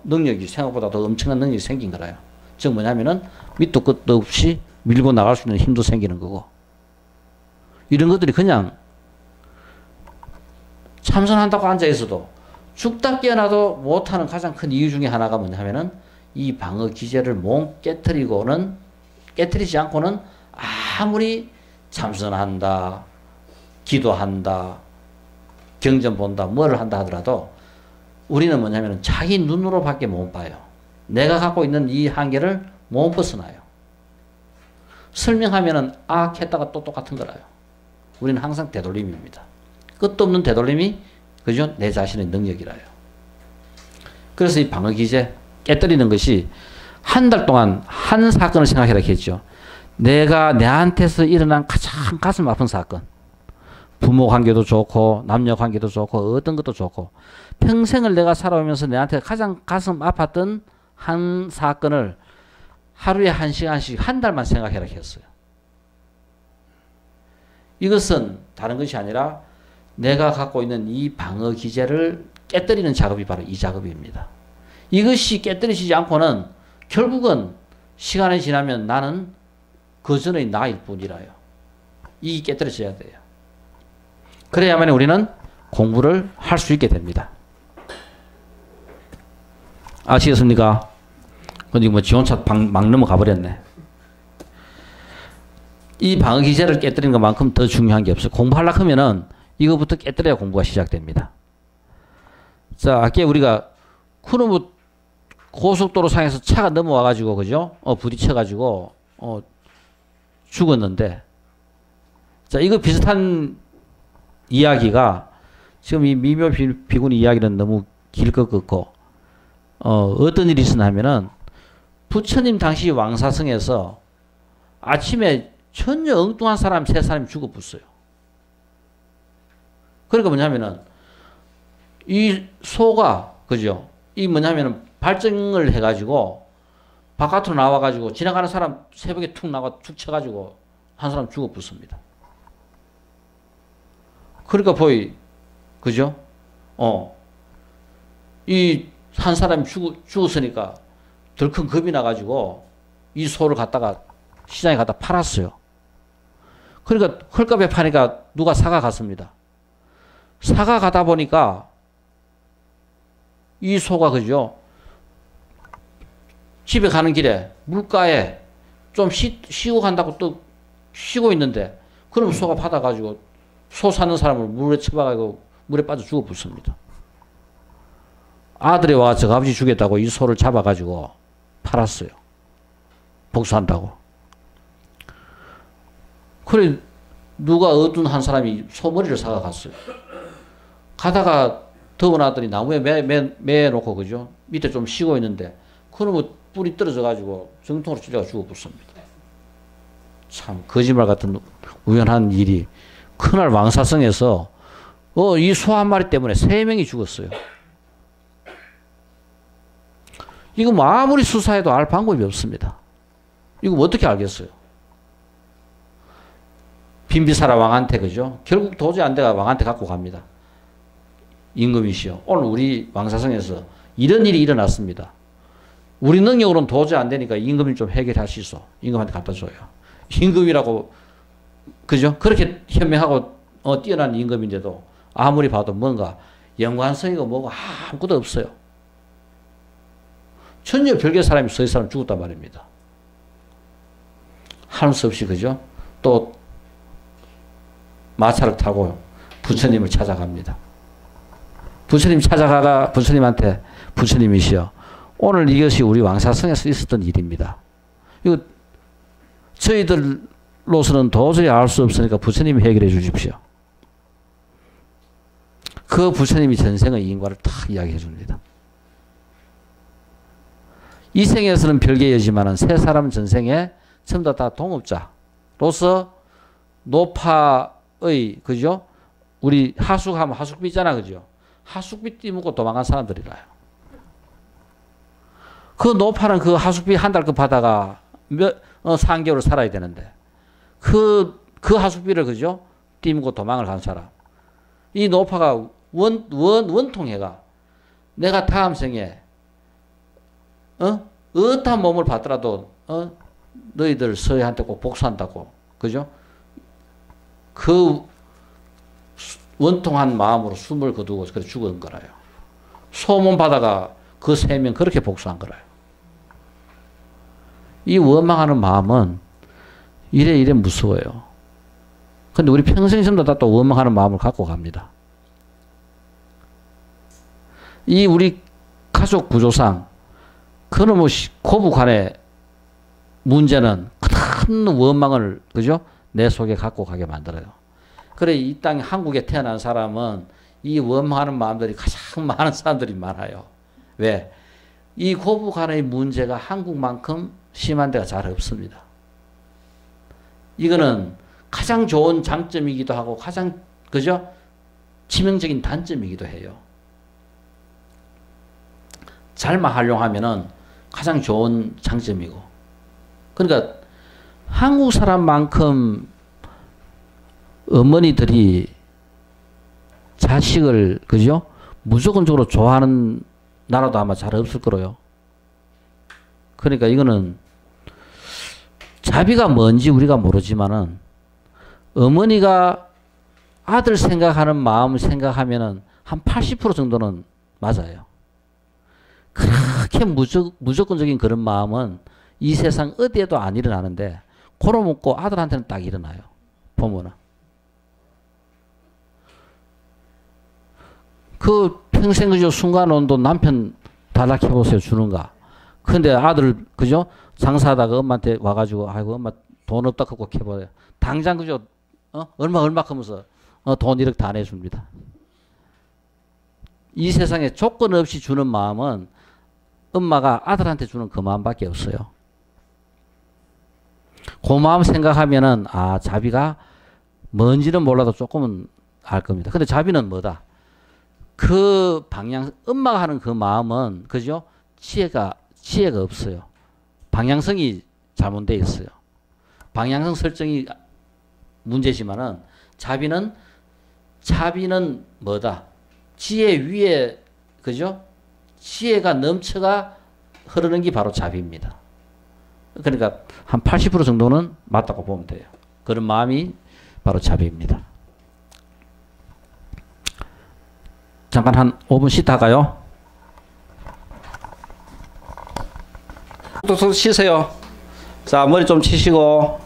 능력이 생각보다 더 엄청난 능력이 생긴 거라요. 즉 뭐냐면은 밑도 끝도 없이 밀고 나갈 수 있는 힘도 생기는 거고, 이런 것들이 그냥 참선한다고 앉아 있어도 죽다 깨어나도 못하는 가장 큰 이유 중에 하나가 뭐냐 하면은 이 방어 기제를 못 깨뜨리지 않고는 아무리 참선한다, 기도한다, 경전 본다, 뭐를 한다 하더라도 우리는 뭐냐면은 자기 눈으로밖에 못 봐요. 내가 갖고 있는 이 한계를 못 벗어나요. 설명하면은 했다가 또 똑같은 거라요. 우리는 항상 되돌림입니다. 끝도 없는 되돌림이 그죠? 내 자신의 능력이라요. 그래서 이 방어 기제 깨뜨리는 것이 한 달 동안 한 사건을 생각해라 했죠. 내가 내한테서 일어난 가장 가슴 아픈 사건. 부모 관계도 좋고 남녀 관계도 좋고 어떤 것도 좋고 평생을 내가 살아오면서 내한테 가장 가슴 아팠던 한 사건을 하루에 1시간씩 한 달만 생각해라 했어요. 이것은 다른 것이 아니라 내가 갖고 있는 이 방어 기제를 깨뜨리는 작업이 바로 이 작업입니다. 이것이 깨뜨리지 않고는 결국은 시간이 지나면 나는 그 전의 나일 뿐이라요. 이게 깨뜨려져야 돼요. 그래야만 우리는 공부를 할 수 있게 됩니다. 아시겠습니까? 근데 뭐 지원차 막 넘어가 버렸네. 이 방어 기제를 깨뜨리는 것만큼 더 중요한 게 없어요. 공부하려고 하면은 이거부터 깨뜨려야 공부가 시작됩니다. 자, 아까 우리가 쿠르무 고속도로 상에서 차가 넘어와가지고, 그죠? 부딪혀가지고, 죽었는데, 자, 이거 비슷한 이야기가, 지금 이 미묘 비군 이야기는 너무 길 것 같고, 어떤 일이 있었나 하면은, 부처님 당시 왕사성에서 아침에 전혀 엉뚱한 사람 세 사람이 죽어붙어요. 그러니까 뭐냐면은 이 소가 그죠? 이 뭐냐면은 발정을 해가지고 바깥으로 나와가지고 지나가는 사람 새벽에 툭 나와 툭 쳐가지고 한 사람 죽어붙습니다. 그러니까 그죠? 이 한 사람이 죽었으니까 덜큰 겁이 나가지고 이 소를 갖다가 시장에 갖다 팔았어요. 그러니까 헐값에 파니까 누가 사가 갔습니다. 사가 가다 보니까 이 소가 그죠? 집에 가는 길에 물가에 좀 쉬고 간다고 또 쉬고 있는데 그럼 소가 받아가지고 소 사는 사람을 물에 쳐박아가지고 물에 빠져 죽어붙습니다. 아들이 와서 아버지 주겠다고 이 소를 잡아가지고 팔았어요. 복수한다고. 그래 누가 어떤 한 사람이 소머리를 사가 갔어요. 가다가 더워놨더니 나무에 매놓고 그죠? 밑에 좀 쉬고 있는데 그러면 뿔이 떨어져 가지고 정통으로 찔려가 죽어붙습니다. 참 거짓말 같은 우연한 일이 그날 왕사성에서 이 소 한 마리 때문에 3명이 죽었어요. 이거 뭐 아무리 수사해도 알 방법이 없습니다. 이거 뭐 어떻게 알겠어요? 빈비사라 왕한테 그죠? 결국 도저히 안 돼가 왕한테 갖고 갑니다. 임금이시여, 오늘 우리 왕사성에서 이런 일이 일어났습니다. 우리 능력으로는 도저히 안 되니까 임금이 좀 해결하시소. 임금한테 갖다 줘요. 임금이라고 그죠? 그렇게 현명하고 뛰어난 임금인데도 아무리 봐도 뭔가 연관성이고 뭐고 아무것도 없어요. 전혀 별개 사람이 서 있는 사람 죽었단 말입니다. 할 수 없이 그죠? 또 마차를 타고 부처님을 찾아갑니다. 부처님 찾아가가 부처님한테 부처님이시여, 오늘 이것이 우리 왕사성에서 있었던 일입니다. 이거 저희들로서는 도저히 알 수 없으니까 부처님이 해결해 주십시오. 그 부처님이 전생의 인과를 탁 이야기해 줍니다. 이 생에서는 별개이지만은 세 사람 전생에 전부 다 동업자로서 노파의 그죠? 우리 하숙하면 하숙비 있잖아 그죠? 하숙비 띠묻고 도망간 사람들이라요. 그 노파는 그 하숙비 한 달 그 받아가 3개월 살아야 되는데 그 하숙비를 그죠? 띠묻고 도망을 간 사람. 이 노파가 원통해가 내가 다음 생에 어떠한 몸을 받더라도 너희들 서해한테 꼭 복수한다고 그죠? 그 원통한 마음으로 숨을 거두고 그래 죽은 거라요. 소문 받아가 그 3명 그렇게 복수한 거라요. 이 원망하는 마음은 이래 무서워요. 근데 우리 평생 전부 다 또 원망하는 마음을 갖고 갑니다. 이 우리 가족 구조상 그놈의 고부 간의 문제는 큰 원망을 그죠? 내 속에 갖고 가게 만들어요. 그래 이 땅 한국에 태어난 사람은 이 원망하는 마음들이 가장 많은 사람들이 많아요. 왜? 이 고부 간의 문제가 한국만큼 심한 데가 잘 없습니다. 이거는 가장 좋은 장점이기도 하고 가장 그죠? 치명적인 단점이기도 해요. 잘만 활용하면은 가장 좋은 장점이고. 그러니까 한국 사람만큼 어머니들이 자식을 그죠? 무조건적으로 좋아하는 나라도 아마 잘 없을 거로요. 그러니까 이거는 자비가 뭔지 우리가 모르지만은 어머니가 아들 생각하는 마음을 생각하면은 한 80% 정도는 맞아요. 그렇게 무조건적인 그런 마음은 이 세상 어디에도 안 일어나는데 고로 먹고 아들한테는 딱 일어나요. 보면은. 그 평생 그저 순간온도 남편 단락해보세요. 주는가. 근데 아들 그죠? 장사하다가 엄마한테 와가지고 아이고 엄마 돈 없다 그거 해버려요. 당장 그죠? 얼마 하면서 돈 이렇게 다 내줍니다. 이 세상에 조건 없이 주는 마음은 엄마가 아들한테 주는 그 마음밖에 없어요. 그 마음 생각하면은, 아, 자비가 뭔지는 몰라도 조금은 알 겁니다. 근데 자비는 뭐다? 그 방향, 엄마가 하는 그 마음은, 그죠? 지혜가 없어요. 방향성이 잘못되어 있어요. 방향성 설정이 문제지만은, 자비는 뭐다? 지혜 위에, 그죠? 지혜가 넘쳐가 흐르는 게 바로 자비입니다. 그러니까 한 80% 정도는 맞다고 보면 돼요. 그런 마음이 바로 자비입니다. 잠깐 한 5분 쉬다가요. 또 쉬세요. 자, 머리 좀 치시고,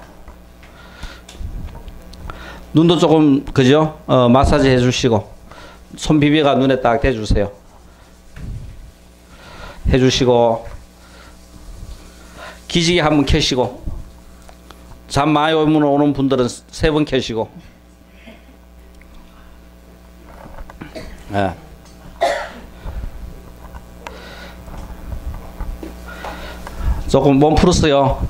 눈도 조금, 그죠? 마사지 해주시고, 손 비비가 눈에 딱 대주세요. 해주시고, 기지개 한번 켜시고, 잠 많이 오는 분들은 3번 켜시고, 네. 조금 몸 풀었어요.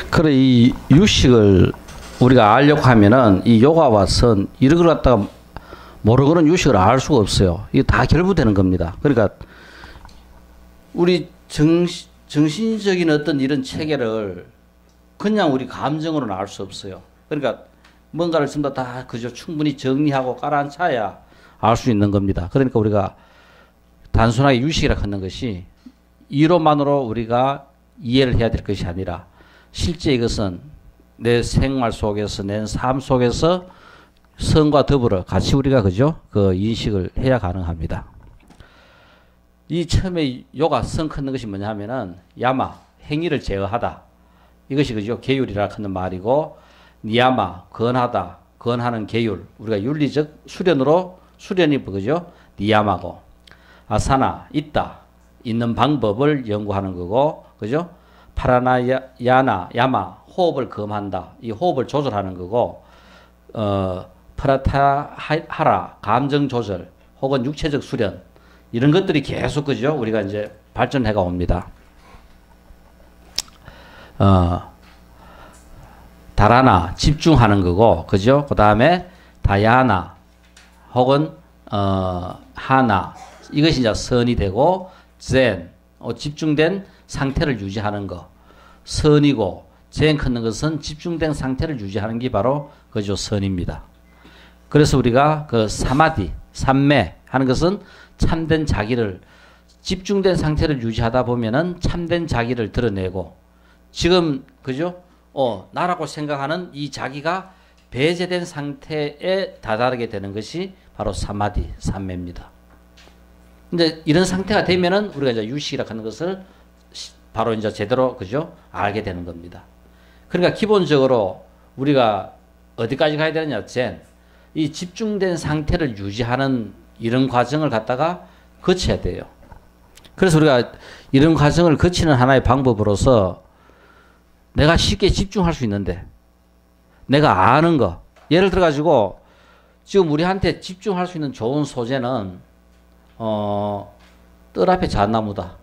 그래, 이 유식을 우리가 알려고 하면은 이 요가와 선 이런 걸 갖다가 모르고는 유식을 알 수가 없어요. 이게 다 결부되는 겁니다. 그러니까 우리 정신적인 어떤 이런 체계를 그냥 우리 감정으로는 알 수 없어요. 그러니까 뭔가를 전부 다 그저 충분히 정리하고 깔아앉혀야 알 수 있는 겁니다. 그러니까 우리가 단순하게 유식이라 하는 것이 이론만으로 우리가 이해를 해야 될 것이 아니라 실제 이것은 내 생활 속에서, 내 삶 속에서 선과 더불어 같이 우리가 그죠? 그 인식을 해야 가능합니다. 이 처음에 요가 선 끊는 것이 뭐냐 하면은 야마, 행위를 제어하다. 이것이 그죠? 계율이라 하는 말이고, 니야마, 건하다, 건하는 계율. 우리가 윤리적 수련이 그죠? 니야마고, 아사나, 있다. 있는 방법을 연구하는 거고, 그죠? 파라나야나, 야마, 호흡을 검한다. 이 호흡을 조절하는 거고, 프라타하라, 감정 조절, 혹은 육체적 수련. 이런 것들이 계속, 그죠? 우리가 이제 발전해가 옵니다. 다라나, 집중하는 거고, 그죠? 그 다음에 다야나, 혹은, 하나. 이것이 이제 선이 되고, 젠, 집중된 상태를 유지하는 거. 선이고, 젠 끊는 것은 집중된 상태를 유지하는 게 바로, 그죠? 선입니다. 그래서 우리가 그 사마디, 삼매 하는 것은 참된 자기를, 집중된 상태를 유지하다 보면은 참된 자기를 드러내고, 지금, 그죠? 나라고 생각하는 이 자기가 배제된 상태에 다다르게 되는 것이 바로 사마디, 삼매입니다. 근데 이런 상태가 되면은 우리가 이제 유식이라 하는 것을 바로 이제 제대로, 그죠? 알게 되는 겁니다. 그러니까 기본적으로 우리가 어디까지 가야 되느냐, 젠. 이 집중된 상태를 유지하는 이런 과정을 갖다가 거쳐야 돼요. 그래서 우리가 이런 과정을 거치는 하나의 방법으로서 내가 쉽게 집중할 수 있는데, 내가 아는 거, 예를 들어 가지고 지금 우리한테 집중할 수 있는 좋은 소재는 뜰 앞에 잣나무다.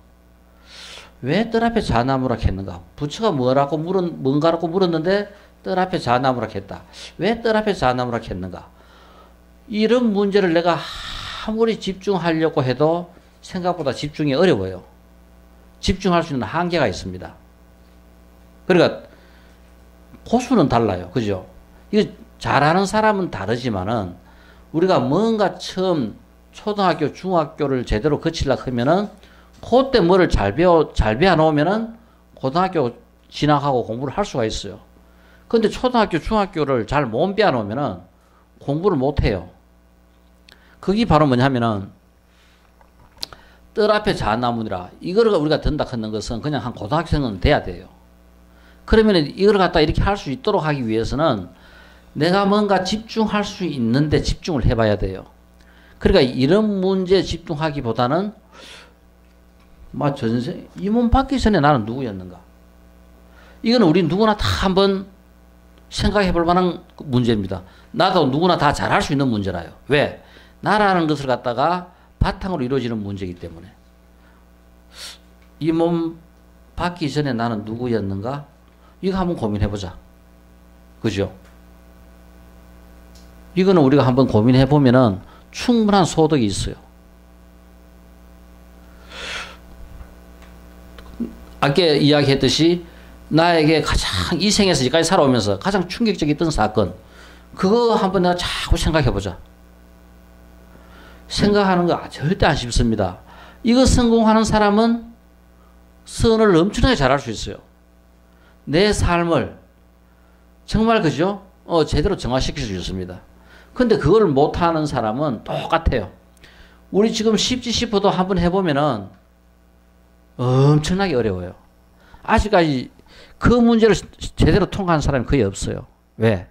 왜 뜰 앞에 잣나무라 했는가? 부처가 뭔가라고 물었는데 뜰 앞에 잣나무라 했다. 왜 뜰 앞에 잣나무라 했는가? 이런 문제를 내가 아무리 집중하려고 해도 생각보다 집중이 어려워요. 집중할 수 있는 한계가 있습니다. 그러니까 고수는 달라요. 그죠? 이거 잘하는 사람은 다르지만은 우리가 뭔가 처음 초등학교, 중학교를 제대로 거치려고 하면은 그때 뭐를 잘 배워 놓으면은 고등학교 진학하고 공부를 할 수가 있어요. 근데 초등학교, 중학교를 잘 못 배워 놓으면은 공부를 못 해요. 그게 바로 뭐냐면은 뜰 앞에 잣나무니라. 이거를 우리가 든다 하는 것은 그냥 한 고등학생은 돼야 돼요. 그러면 이걸 갖다 이렇게 할 수 있도록 하기 위해서는 내가 뭔가 집중할 수 있는데 집중을 해봐야 돼요. 그러니까 이런 문제에 집중하기보다는 이 몸 받기 전에 나는 누구였는가? 이거는 우리 누구나 다 한번 생각해 볼 만한 문제입니다. 나도 누구나 다 잘할 수 있는 문제라요. 왜? 나라는 것을 갖다가 바탕으로 이루어지는 문제이기 때문에 이 몸 받기 전에 나는 누구였는가? 이거 한번 고민해보자. 그죠? 이거는 우리가 한번 고민해보면은 충분한 소득이 있어요. 아까 이야기했듯이 나에게 가장 이 생에서 여기까지 살아오면서 가장 충격적이었던 사건, 그거 한번 내가 자꾸 생각해보자. 생각하는 거 절대 안 쉽습니다. 이거 성공하는 사람은 선을 엄청나게 잘할 수 있어요. 내 삶을 정말 그죠? 제대로 정화시킬 수 있습니다. 근데 그걸 못하는 사람은 똑같아요. 우리 지금 쉽지 싶어도 한번 해보면은 엄청나게 어려워요. 아직까지 그 문제를 제대로 통과한 사람이 거의 없어요. 왜?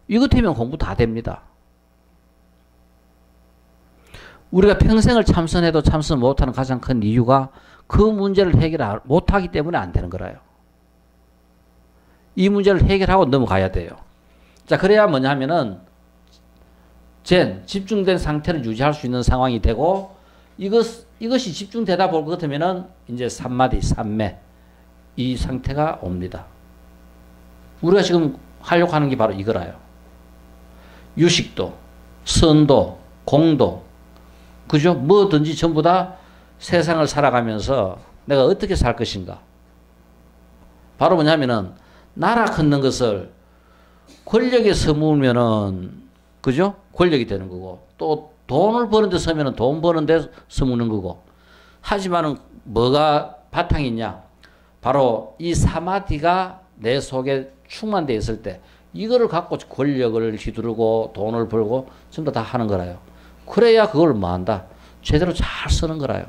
이것 때문에 공부 다 됩니다. 우리가 평생을 참선해도 참선 못하는 가장 큰 이유가 그 문제를 해결 못하기 때문에 안 되는 거라요. 이 문제를 해결하고 넘어가야 돼요. 자, 그래야 뭐냐 하면은 집중된 상태를 유지할 수 있는 상황이 되고 이것이 집중되다 볼 것 같으면은 이제 삼마디, 삼매 이 상태가 옵니다. 우리가 지금 하려고 하는 게 바로 이거라요. 유식도, 선도, 공도, 그죠? 뭐든지 전부 다 세상을 살아가면서 내가 어떻게 살 것인가. 바로 뭐냐면은 나라 걷는 것을 권력에 서물면은 그죠? 권력이 되는 거고 또 돈을 버는 데 서면은 돈 버는 데 서무는 거고. 하지만은 뭐가 바탕이 있냐? 바로 이 사마디가 내 속에 충만되어 있을 때 이거를 갖고 권력을 휘두르고 돈을 벌고 전부 다 하는 거라요. 그래야 그걸 뭐 한다? 제대로 잘 쓰는 거라요.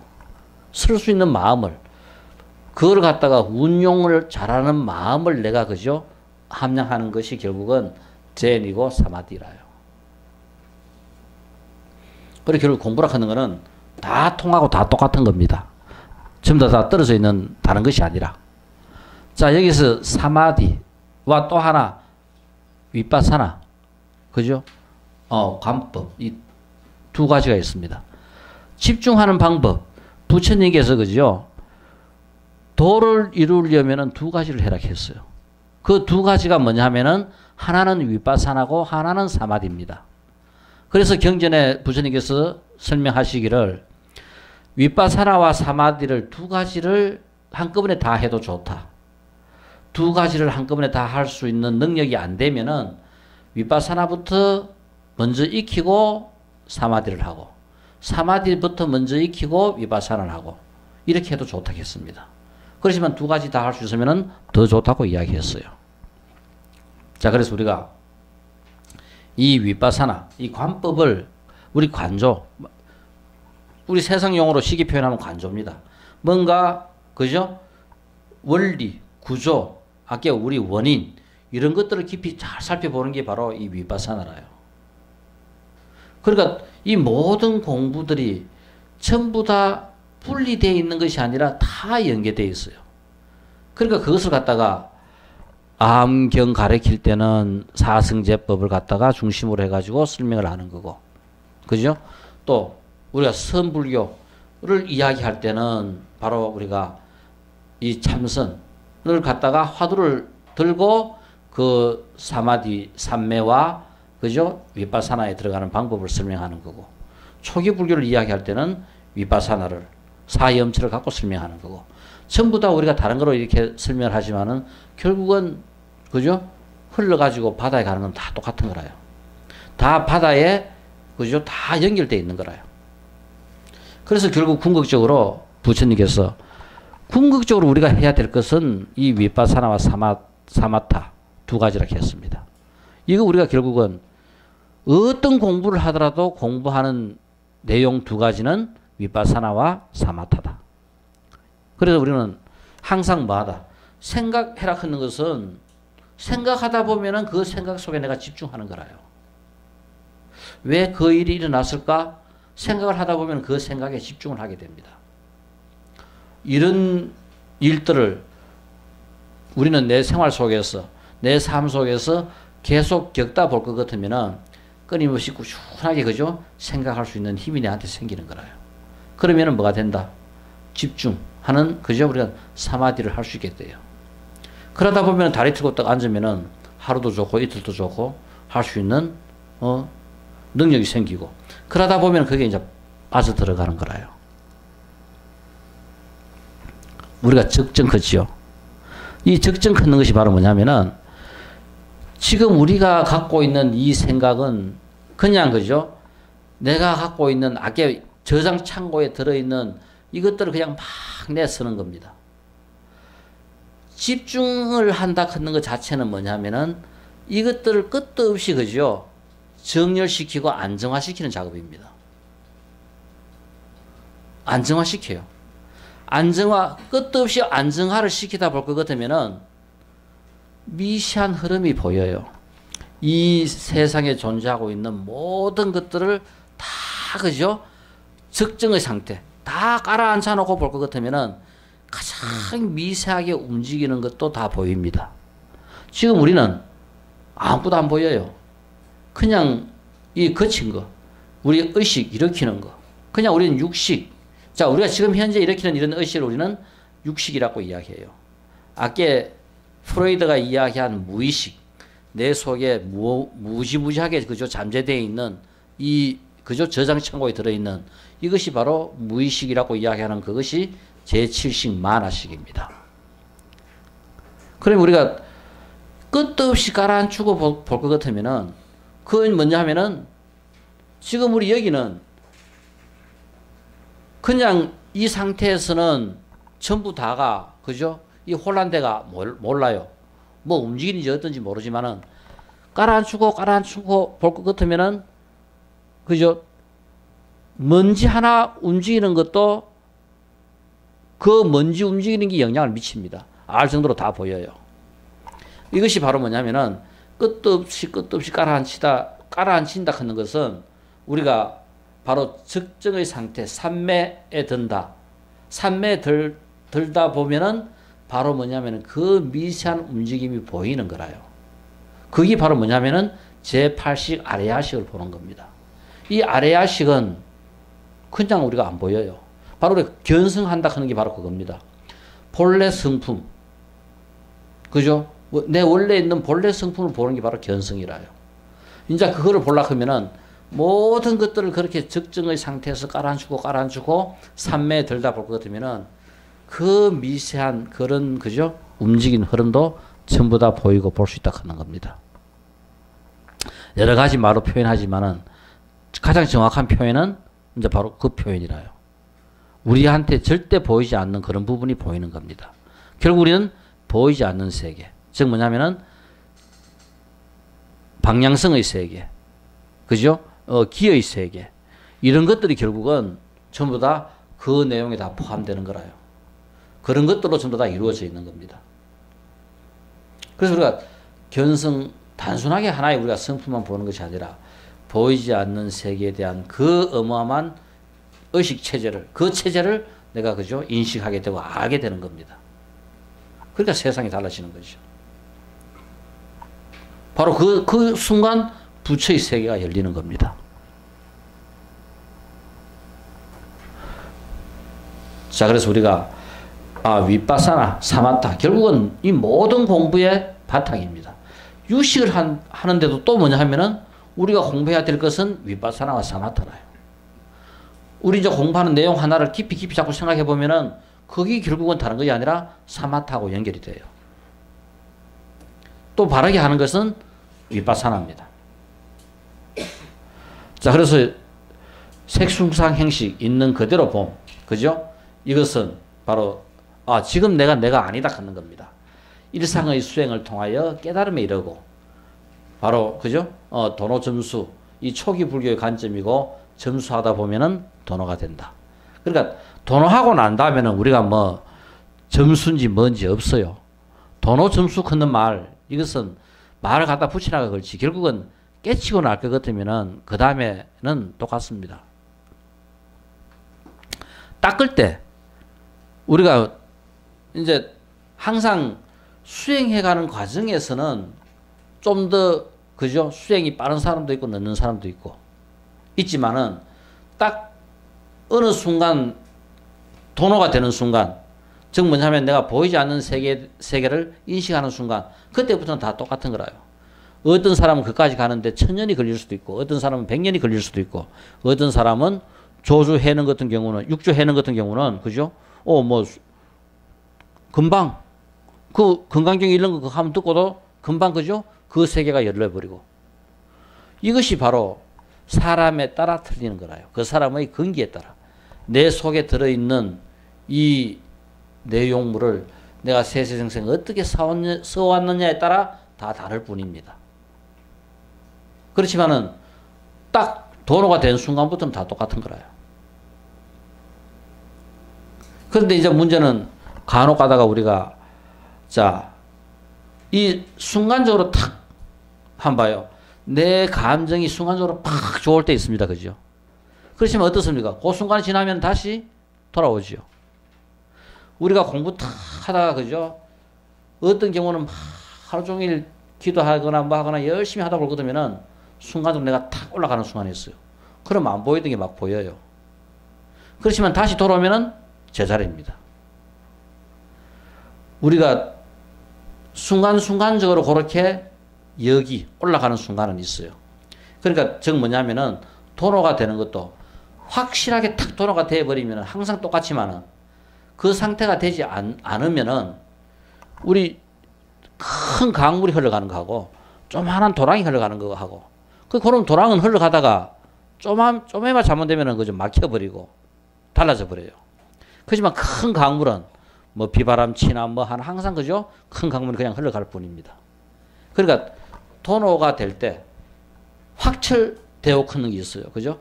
쓸 수 있는 마음을, 그걸 갖다가 운용을 잘하는 마음을 내가 그죠? 함양하는 것이 결국은 젠이고 사마디라요. 그리고 결국 공부라 하는 거는 다 통하고 다 똑같은 겁니다. 전부 다 떨어져 있는 다른 것이 아니라. 자, 여기서 사마디와 또 하나 윗바사나, 그죠? 관법, 이 두 가지가 있습니다. 집중하는 방법, 부처님께서 그죠? 도를 이루려면은 두 가지를 해락했어요. 그 두 가지가 뭐냐 하면은 하나는 윗바사나고 하나는 사마디입니다. 그래서 경전에 부처님께서 설명하시기를 윗바사나와 사마디를 두 가지를 한꺼번에 다 해도 좋다. 두 가지를 한꺼번에 다 할 수 있는 능력이 안 되면은 윗바사나부터 먼저 익히고 사마디를 하고 사마디부터 먼저 익히고 윗바사나를 하고 이렇게 해도 좋다고 했습니다. 그렇지만 두 가지 다 할 수 있으면은 더 좋다고 이야기했어요. 자, 그래서 우리가 이 윗바사나, 이 관법을 우리 관조, 우리 세상 용어로 시기 표현하면 관조입니다. 뭔가 그죠? 원리, 구조, 아까 우리 원인 이런 것들을 깊이 잘 살펴보는 게 바로 이 윗바사나라요. 그러니까 이 모든 공부들이 전부 다 분리되어 있는 것이 아니라 다 연계되어 있어요. 그러니까 그것을 갖다가 암경 가르칠 때는 사성제법을 갖다가 중심으로 해가지고 설명을 하는 거고, 그죠? 또 우리가 선불교를 이야기할 때는 바로 우리가 이 참선을 갖다가 화두를 들고 그 사마디, 삼매와 그죠? 윗바사나에 들어가는 방법을 설명하는 거고, 초기 불교를 이야기할 때는 윗바사나를 사염치를 갖고 설명하는 거고, 전부 다 우리가 다른 거로 이렇게 설명을 하지만은 결국은 그죠? 흘러가지고 바다에 가는 건 다 똑같은 거라요. 다 바다에 그죠? 다 연결되어 있는 거라요. 그래서 결국 궁극적으로 부처님께서 궁극적으로 우리가 해야 될 것은 이 윗바사나와 사마타 두 가지라 했습니다. 이거 우리가 결국은 어떤 공부를 하더라도 공부하는 내용 두 가지는 윗바사나와 사마타다. 그래서 우리는 항상 뭐하다? 생각해라 하는 것은 생각하다 보면은 그 생각 속에 내가 집중하는 거라요. 왜 그 일이 일어났을까? 생각을 하다 보면 그 생각에 집중을 하게 됩니다. 이런 일들을 우리는 내 생활 속에서, 내 삶 속에서 계속 겪다 볼 것 같으면은 끊임없이 꾸준하게 그죠? 생각할 수 있는 힘이 내한테 생기는 거라요. 그러면은 뭐가 된다? 집중하는 그죠? 우리가 사마디를 할 수 있게 돼요. 그러다 보면 다리 틀고 딱 앉으면은 하루도 좋고 이틀도 좋고 할 수 있는 능력이 생기고 그러다 보면 그게 이제 빠져 들어가는 거라요. 우리가 적정 걷지요. 이 적정 걷는 것이 바로 뭐냐면은 지금 우리가 갖고 있는 이 생각은 그냥 그죠? 내가 갖고 있는 악의 저장 창고에 들어있는 이것들을 그냥 막 내쓰는 겁니다. 집중을 한다 하는 것 자체는 뭐냐면은 이것들을 끝도 없이 그죠? 정렬시키고 안정화시키는 작업입니다. 안정화시켜요. 끝도 없이 안정화를 시키다 볼 것 같으면은 미세한 흐름이 보여요. 이 세상에 존재하고 있는 모든 것들을 다 그죠? 적정의 상태 다 깔아앉혀 놓고 볼 것 같으면은 가장 미세하게 움직이는 것도 다 보입니다. 지금 우리는 아무것도 안 보여요. 그냥 이 거친 거, 우리 의식 일으키는 거, 그냥 우리는 육식. 자, 우리가 지금 현재 일으키는 이런 의식을 우리는 육식이라고 이야기해요. 아까 프로이드가 이야기한 무의식, 내 속에 무지무지하게 그저 잠재되어 있는 이 그저 저장 창고에 들어있는 이것이 바로 무의식이라고 이야기하는 그것이 제7식 만화식입니다. 그럼 우리가 끝도 없이 깔아앉히고 볼 것 같으면은 그건 뭐냐 하면은 지금 우리 여기는 그냥 이 상태에서는 전부 다가 그죠? 이 혼란대가 몰라요. 뭐 움직이는지 어떤지 모르지만은 깔아앉히고 볼 것 같으면은 그죠? 먼지 하나 움직이는 것도 그 먼지 움직이는 게 영향을 미칩니다. 알 정도로 다 보여요. 이것이 바로 뭐냐면은 끝도 없이 깔아앉힌다 하는 것은 우리가 바로 적정의 상태, 산매에 든다. 산매에 들다 보면은 바로 뭐냐면은 그 미세한 움직임이 보이는 거라요. 그게 바로 뭐냐면은 제8식 아레아식을 보는 겁니다. 이 아레아식은 그냥 우리가 안 보여요. 바로 우리가 견성한다 하는 게 바로 그겁니다. 본래 성품. 그죠? 내 원래 있는 본래 성품을 보는 게 바로 견성이라요. 이제 그거를 보려고 하면은 모든 것들을 그렇게 적정의 상태에서 깔아앉히고 산매에 들다 볼 것 같으면은 그 미세한 그런 그죠? 움직이는 흐름도 전부 다 보이고 볼 수 있다 하는 겁니다. 여러 가지 말로 표현하지만은 가장 정확한 표현은 이제 바로 그 표현이라요. 우리한테 절대 보이지 않는 그런 부분이 보이는 겁니다. 결국 우리는 보이지 않는 세계. 즉 뭐냐면은 방향성의 세계. 그죠? 기의 세계. 이런 것들이 결국은 전부 다 그 내용에 다 포함되는 거라요. 그런 것들로 전부 다 이루어져 있는 겁니다. 그래서 우리가 견성, 단순하게 하나의 우리가 성품만 보는 것이 아니라 보이지 않는 세계에 대한 그 어마어마한 의식 체제를, 그 체제를 내가 그죠? 인식하게 되고 알게 되는 겁니다. 그러니까 세상이 달라지는 거죠. 바로 그 순간 부처의 세계가 열리는 겁니다. 자, 그래서 우리가 위파사나, 사마타, 결국은 이 모든 공부의 바탕입니다. 유식을 하는데도 또 뭐냐 하면은 우리가 공부해야 될 것은 위파사나와 사마타라요. 우리 이제 공부하는 내용 하나를 깊이 자꾸 생각해 보면은 그게 결국은 다른 것이 아니라 사마타하고 연결이 돼요. 또 바르게 하는 것은 위파사나입니다. 자, 그래서 색숭상 행식 있는 그대로 봄, 그죠? 이것은 바로 지금 내가 아니다 하는 겁니다. 일상의 수행을 통하여 깨달음에 이르고 바로 그죠? 도노 점수, 이 초기 불교의 관점이고 점수하다 보면은 도노가 된다. 그러니까 도노하고 난 다음에는 우리가 뭐 점수인지 뭔지 없어요. 도노 점수 끊는 말, 이것은 말을 갖다 붙이나가 걸지 결국은 깨치고 날 것 같으면은 그 다음에는 똑같습니다. 닦을 때 우리가 이제 항상 수행해가는 과정에서는 좀 더 그죠? 수행이 빠른 사람도 있고 늦는 사람도 있고 있지만은 딱 어느 순간 도노가 되는 순간, 즉 뭐냐면 내가 보이지 않는 세계를 인식하는 순간, 그때부터는 다 똑같은 거라요. 어떤 사람은 그까지 가는데 1000년이 걸릴 수도 있고, 어떤 사람은 100년이 걸릴 수도 있고, 어떤 사람은 조주 해는 같은 경우는, 육주 해는 같은 경우는, 그죠? 금방, 그 건강경 이런 거 하면 듣고도 금방, 그죠? 그 세계가 열려버리고. 이것이 바로 사람에 따라 틀리는 거라요. 그 사람의 근기에 따라. 내 속에 들어있는 이 내용물을 내가 세세생생 어떻게 써왔느냐에 따라 다 다를 뿐입니다. 그렇지만은 딱 도노가 된 순간부터는 다 똑같은 거라요. 그런데 이제 문제는 간혹 가다가 우리가 이 순간적으로 탁 한번 봐요. 내 감정이 순간적으로 팍 좋을 때 있습니다. 그죠? 그렇지만 어떻습니까? 그 순간이 지나면 다시 돌아오죠. 우리가 공부 탁 하다가, 그죠? 어떤 경우는 하루 종일 기도하거나 뭐 하거나 열심히 하다 보거든요. 순간적으로 내가 탁 올라가는 순간이 있어요. 그럼 안 보이던 게 막 보여요. 그렇지만 다시 돌아오면은 제자리입니다. 우리가 순간순간적으로 그렇게 여기 올라가는 순간은 있어요. 그러니까 즉 뭐냐면은 도노가 되는 것도 확실하게 탁 도노가 되어버리면 항상 똑같지만은 그 상태가 되지 않으면은 우리 큰 강물이 흘러가는 거하고 조그만한 도랑이 흘러가는 거하고 그런 도랑은 흘러가다가 조금만 잘못되면은 그저 막혀버리고 달라져 버려요. 그렇지만 큰 강물은 뭐 비바람 치나 뭐 항상 그죠? 큰 강물이 그냥 흘러갈 뿐입니다. 그러니까 도노가 될 때 확철되어 크는 게 있어요. 그죠?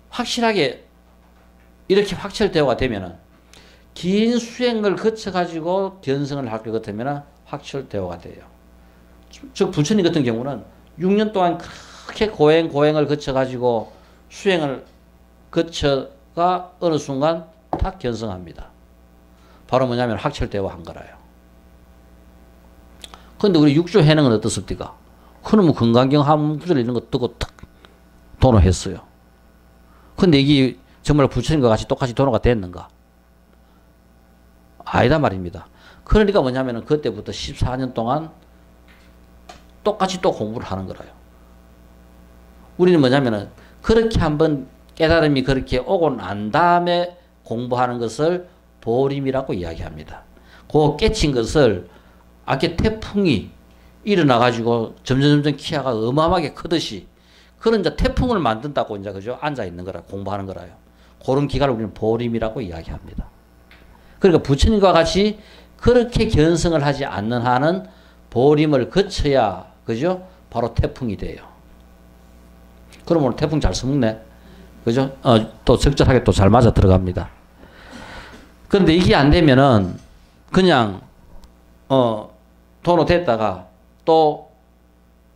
확실하게 이렇게 확철되어가 되면은 긴 수행을 거쳐가지고 견성을 할 것 같으면 확철되어가 돼요. 즉 부처님 같은 경우는 6년 동안 그렇게 고행을 거쳐가지고 수행을 거쳐가 어느 순간 탁 견성합니다. 바로 뭐냐면 확철되어 한 거라요. 그런데 우리 육조 해능은 어떻습니까? 그놈은 건강경 함구절 이런 거 뜨고 탁 도노했어요. 근데 이게 정말 부처님과 같이 똑같이 도노가 됐는가? 아니다 말입니다. 그러니까 뭐냐면은 그때부터 14년 동안 똑같이 또 공부를 하는 거라요. 우리는 뭐냐면은 그렇게 한번 깨달음이 그렇게 오고 난 다음에 공부하는 것을 보림이라고 이야기합니다. 그 깨친 것을 아까 태풍이 일어나가지고 점점 키가 어마어마하게 크듯이 그런 이제 태풍을 만든다고 이제 그죠? 앉아 있는 거라 공부하는 거라요. 그런 기간을 우리는 보림이라고 이야기합니다. 그러니까 부처님과 같이 그렇게 견성을 하지 않는 한은 보림을 거쳐야 그죠? 바로 태풍이 돼요. 그럼 오늘 태풍 잘 써먹네. 그죠? 또 적절하게 또 잘 맞아 들어갑니다. 그런데 이게 안 되면은 그냥 도노 됐다가 또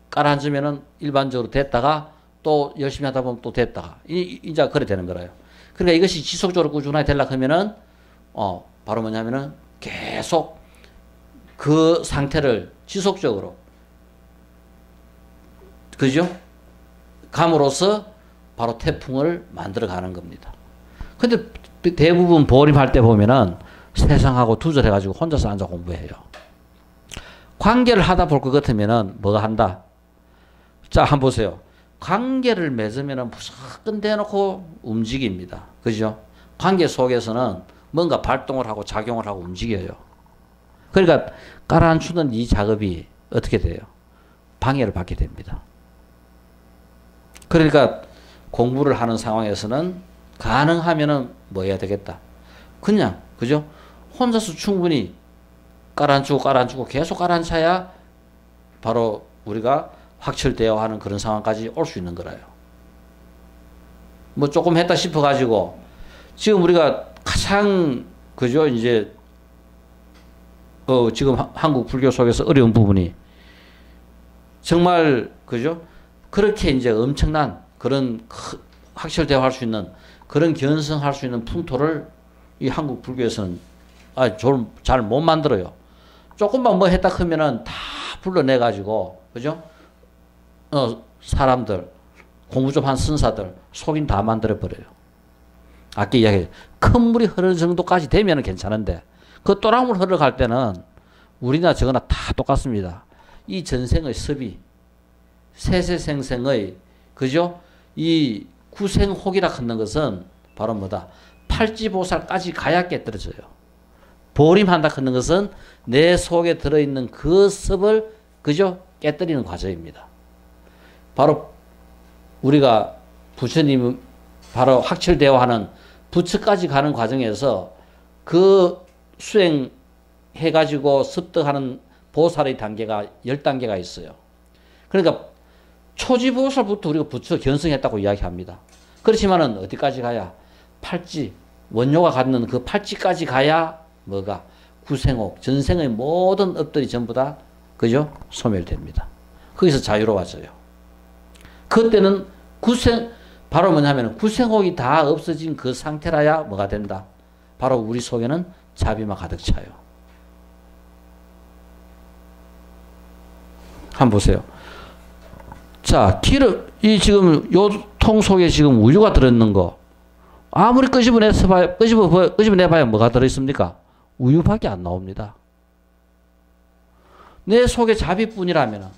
깔아앉으면은 일반적으로 됐다가 또 열심히 하다 보면 또 됐다가 이제 그래 되는 거라요. 그러니까 이것이 지속적으로 꾸준하게 되려고 하면은 바로 뭐냐면은 계속 그 상태를 지속적으로 그죠? 감으로써 바로 태풍을 만들어 가는 겁니다. 근데 대부분 보림할 때 보면은 세상하고 두절해가지고 혼자서 앉아 공부해요. 관계를 하다 볼 것 같으면은 뭐가 한다? 자, 한번 보세요. 관계를 맺으면은 무조건 대놓고 움직입니다. 그죠? 관계 속에서는 뭔가 발동을 하고 작용을 하고 움직여요. 그러니까 깔아앉히는 이 작업이 어떻게 돼요? 방해를 받게 됩니다. 그러니까 공부를 하는 상황에서는 가능하면은 뭐 해야 되겠다? 그냥, 그죠? 혼자서 충분히 깔아앉히고 계속 깔아앉혀야 바로 우리가 확철되어 하는 그런 상황까지 올 수 있는 거라요. 뭐 조금 했다 싶어가지고 지금 우리가 가장, 그죠? 이제, 지금 한국 불교 속에서 어려운 부분이 정말, 그죠? 그렇게 이제 엄청난 그런 확철대화 할 수 있는 그런 견성할 수 있는 풍토를 이 한국 불교에서는 잘 못 만들어요. 조금만 뭐 했다 하면은 다 불러내가지고, 그죠? 사람들, 공부 좀 한 선사들, 속인 다 만들어버려요. 아까 이야기해. 큰 물이 흐르는 정도까지 되면 괜찮은데, 그 또랑물 흘러갈 때는 우리나 저거나 다 똑같습니다. 이 전생의 섭이, 세세생생의, 그죠? 이 구생혹이라 하는 것은 바로 뭐다? 팔지보살까지 가야 깨뜨려져요. 보림한다 하는 것은 내 속에 들어있는 그 섭을, 그죠? 깨뜨리는 과정입니다. 바로 우리가 부처님 바로 학철대화하는 부처까지 가는 과정에서 그 수행해가지고 습득하는 보살의 단계가 10단계가 있어요. 그러니까 초지보살부터 우리가 부처 견성했다고 이야기합니다. 그렇지만은 어디까지 가야? 팔지, 원료가 갖는 그 팔지까지 가야 뭐가? 구생옥, 전생의 모든 업들이 전부 다, 그죠? 소멸됩니다. 거기서 자유로워져요. 그때는 바로 뭐냐면 구생옥이 다 없어진 그 상태라야 뭐가 된다? 바로 우리 속에는 자비만 가득 차요. 한번 보세요. 자, 지금 요 통 속에 지금 우유가 들어있는 거, 아무리 끄집어내봐야 뭐가 들어있습니까? 우유밖에 안 나옵니다. 내 속에 자비뿐이라면,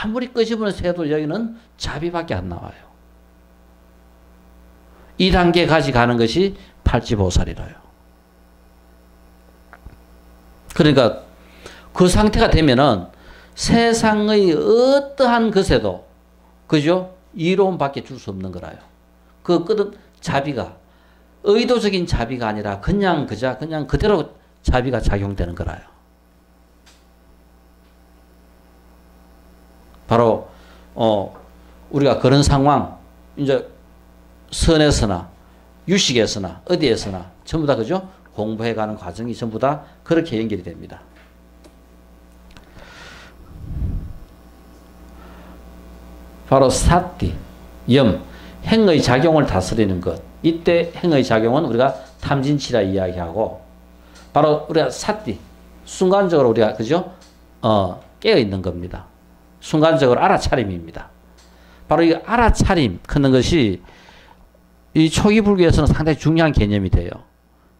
아무리 끄집어내서 해도 여기는 자비밖에 안 나와요. 이 단계까지 가는 것이 팔지보살이라요. 그러니까 그 상태가 되면은 세상의 어떠한 것에도, 그죠? 이로움밖에 줄 수 없는 거라요. 그 끝은 자비가, 의도적인 자비가 아니라 그냥 그대로 자비가 작용되는 거라요. 바로, 우리가 그런 상황, 이제 선에서나 유식에서나 어디에서나 전부 다, 그죠? 공부해가는 과정이 전부 다 그렇게 연결이 됩니다. 바로 사띠, 염, 행의 작용을 다스리는 것. 이때 행의 작용은 우리가 탐진치라 이야기하고, 바로 우리가 사띠, 순간적으로 우리가, 그죠? 깨어있는 겁니다. 순간적으로 알아차림입니다. 바로 이 알아차림 하는 것이 이 초기 불교에서는 상당히 중요한 개념이 돼요.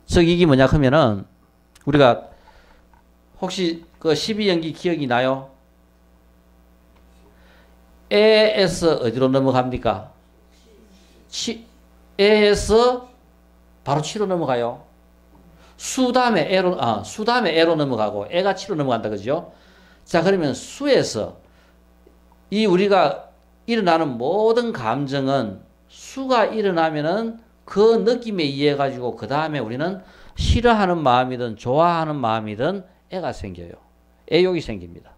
즉, 이게 뭐냐 하면은, 우리가 혹시 그 12연기 기억이 나요? 에에서 어디로 넘어갑니까? 에에서 바로 치로 넘어가요. 수 다음에 에로 넘어가고, 에가 치로 넘어간다, 그죠? 자, 그러면 수에서 이 우리가 일어나는 모든 감정은 수가 일어나면은 그 느낌에 의해 가지고 그 다음에 우리는 싫어하는 마음이든 좋아하는 마음이든 애가 생겨요. 애욕이 생깁니다.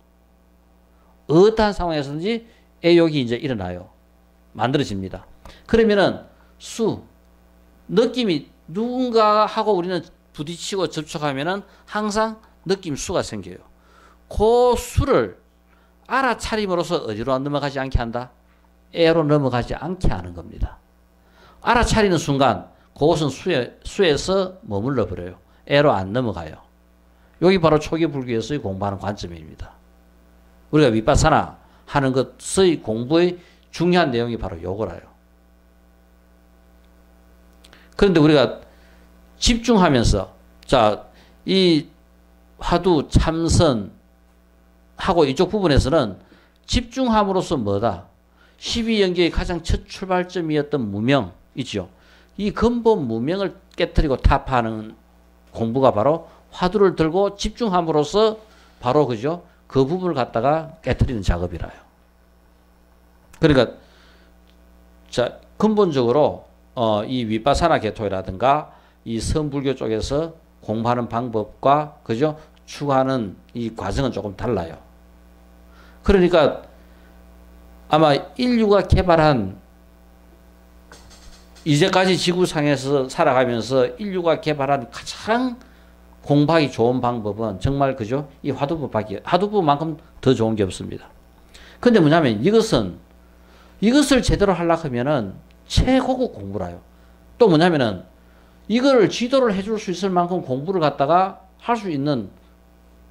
어떠한 상황에서든지 애욕이 이제 일어나요. 만들어집니다. 그러면은 느낌이 누군가하고 우리는 부딪히고 접촉하면은 항상 느낌 수가 생겨요. 그 수를 알아차림으로써 어디로 넘어가지 않게 한다? 애로 넘어가지 않게 하는 겁니다. 알아차리는 순간 그것은 수에서 머물러 버려요. 애로 안 넘어가요. 여기 바로 초기 불교에서의 공부하는 관점입니다. 우리가 위파사나 하는 것의 공부의 중요한 내용이 바로 요거라요. 그런데 우리가 집중하면서, 자, 이 화두, 참선 하고 이쪽 부분에서는 집중함으로써 뭐다? 12연계의 가장 첫 출발점이었던 무명 있죠. 이 근본 무명을 깨뜨리고 타파하는 공부가 바로 화두를 들고 집중함으로써 바로, 그죠? 그 부분을 갖다가 깨뜨리는 작업이라요. 그러니까, 자, 근본적으로, 이 위파사나 개토라든가 이 선불교 쪽에서 공부하는 방법과, 그죠? 추구하는 이 과정은 조금 달라요. 그러니까 아마 인류가 개발한, 이제까지 지구상에서 살아가면서 인류가 개발한 가장 공부하기 좋은 방법은 정말, 그죠? 이 화두법만큼 더 좋은 게 없습니다. 근데 뭐냐면 이것을 제대로 하려고 하면은 최고급 공부라요. 또 뭐냐면은 이거를 지도를 해줄 수 있을 만큼 공부를 갖다가 할 수 있는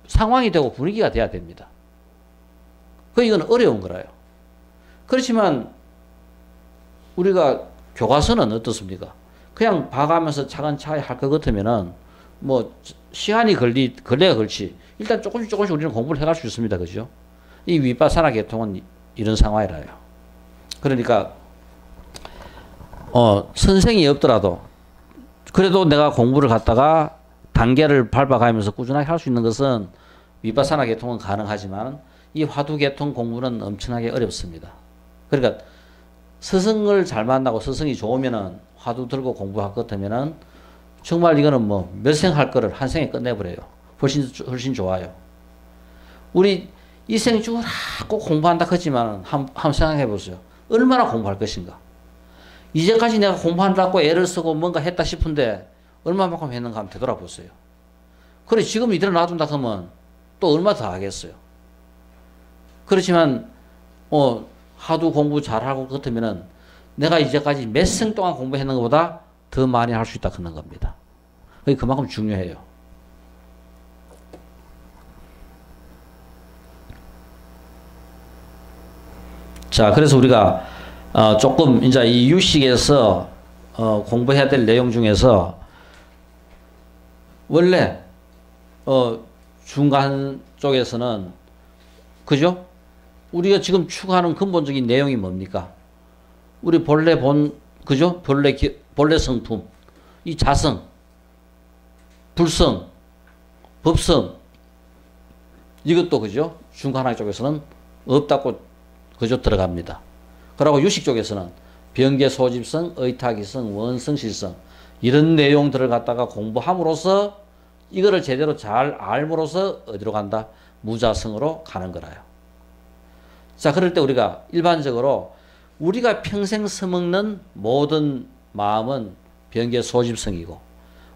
상황이 되고 분위기가 돼야 됩니다. 이건 어려운 거라요. 그렇지만 우리가 교과서는 어떻습니까? 그냥 봐가면서 차근차근히 할 것 같으면은 뭐 시간이 걸려야 걸지 일단 조금씩 우리는 공부를 해갈 수 있습니다. 그죠? 이 위파사나 계통은 이런 상황이라요. 그러니까 선생이 없더라도 그래도 내가 공부를 갖다가 단계를 밟아가면서 꾸준하게 할 수 있는 것은 위파사나 계통은 가능하지만 이 화두 계통 공부는 엄청나게 어렵습니다. 그러니까 스승을 잘 만나고 스승이 좋으면은 화두 들고 공부할 것 같으면은 정말 이거는 뭐 몇 생 할 거를 한 생에 끝내버려요. 훨씬 좋아요. 우리 이 생 중을 꼭 공부한다 하지만 한번 생각해 보세요. 얼마나 공부할 것인가. 이제까지 내가 공부한다고 애를 쓰고 뭔가 했다 싶은데 얼마만큼 했는가 한번 되돌아보세요. 그래 지금 이대로 놔둔다 하면 또 얼마 더 하겠어요. 그렇지만 하도 공부 잘하고 같으면은 내가 이제까지 몇 생 동안 공부했는 것보다 더 많이 할 수 있다 그런 겁니다. 그게 그만큼 중요해요. 자, 그래서 우리가 조금 이제 이 유식에서 공부해야 될 내용 중에서 원래 중간 쪽에서는 그죠? 우리가 지금 추구하는 근본적인 내용이 뭡니까? 우리 본래 그죠? 본래 성품, 이 자성, 불성, 법성, 이것도 그죠? 중간학 쪽에서는 없다고 그죠? 들어갑니다. 그리고 유식 쪽에서는 병계 소집성, 의탁이성, 원성실성, 이런 내용들을 갖다가 공부함으로써 이거를 제대로 잘 알므로써 어디로 간다? 무자성으로 가는 거라요. 자, 그럴 때 우리가 일반적으로 우리가 평생 써먹는 모든 마음은 병계 소집성이고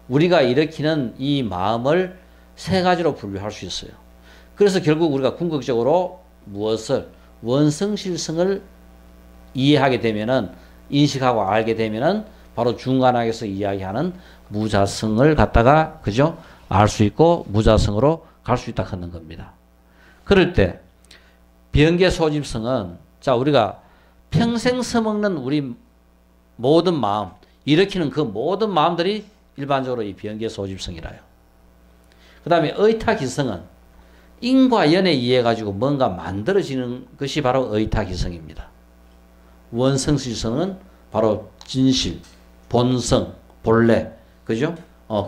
우리가 일으키는 이 마음을 세 가지로 분류할 수 있어요. 그래서 결국 우리가 궁극적으로 무엇을 원성실성을 이해하게 되면은 인식하고 알게 되면은 바로 중간학에서 이야기하는 무자성을 갖다가 그죠? 알 수 있고 무자성으로 갈 수 있다 하는 겁니다. 그럴 때 병계 소집성은 자 우리가 평생 써먹는 우리 모든 마음 일으키는 그 모든 마음들이 일반적으로 이 병계 소집성이라요. 그 다음에 의탁기성은 인과 연에 의해 가지고 뭔가 만들어지는 것이 바로 의탁기성입니다. 원성실성은 바로 진실, 본성, 본래, 그죠?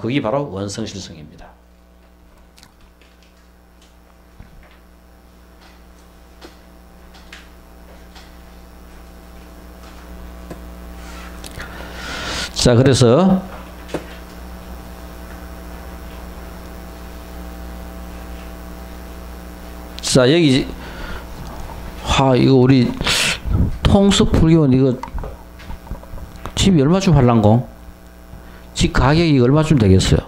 그게 바로 원성실성입니다. 자, 그래서 자, 여기 이거 우리 통습불교원 이거 집이 얼마쯤 할란고? 집 가격이 얼마쯤 되겠어요?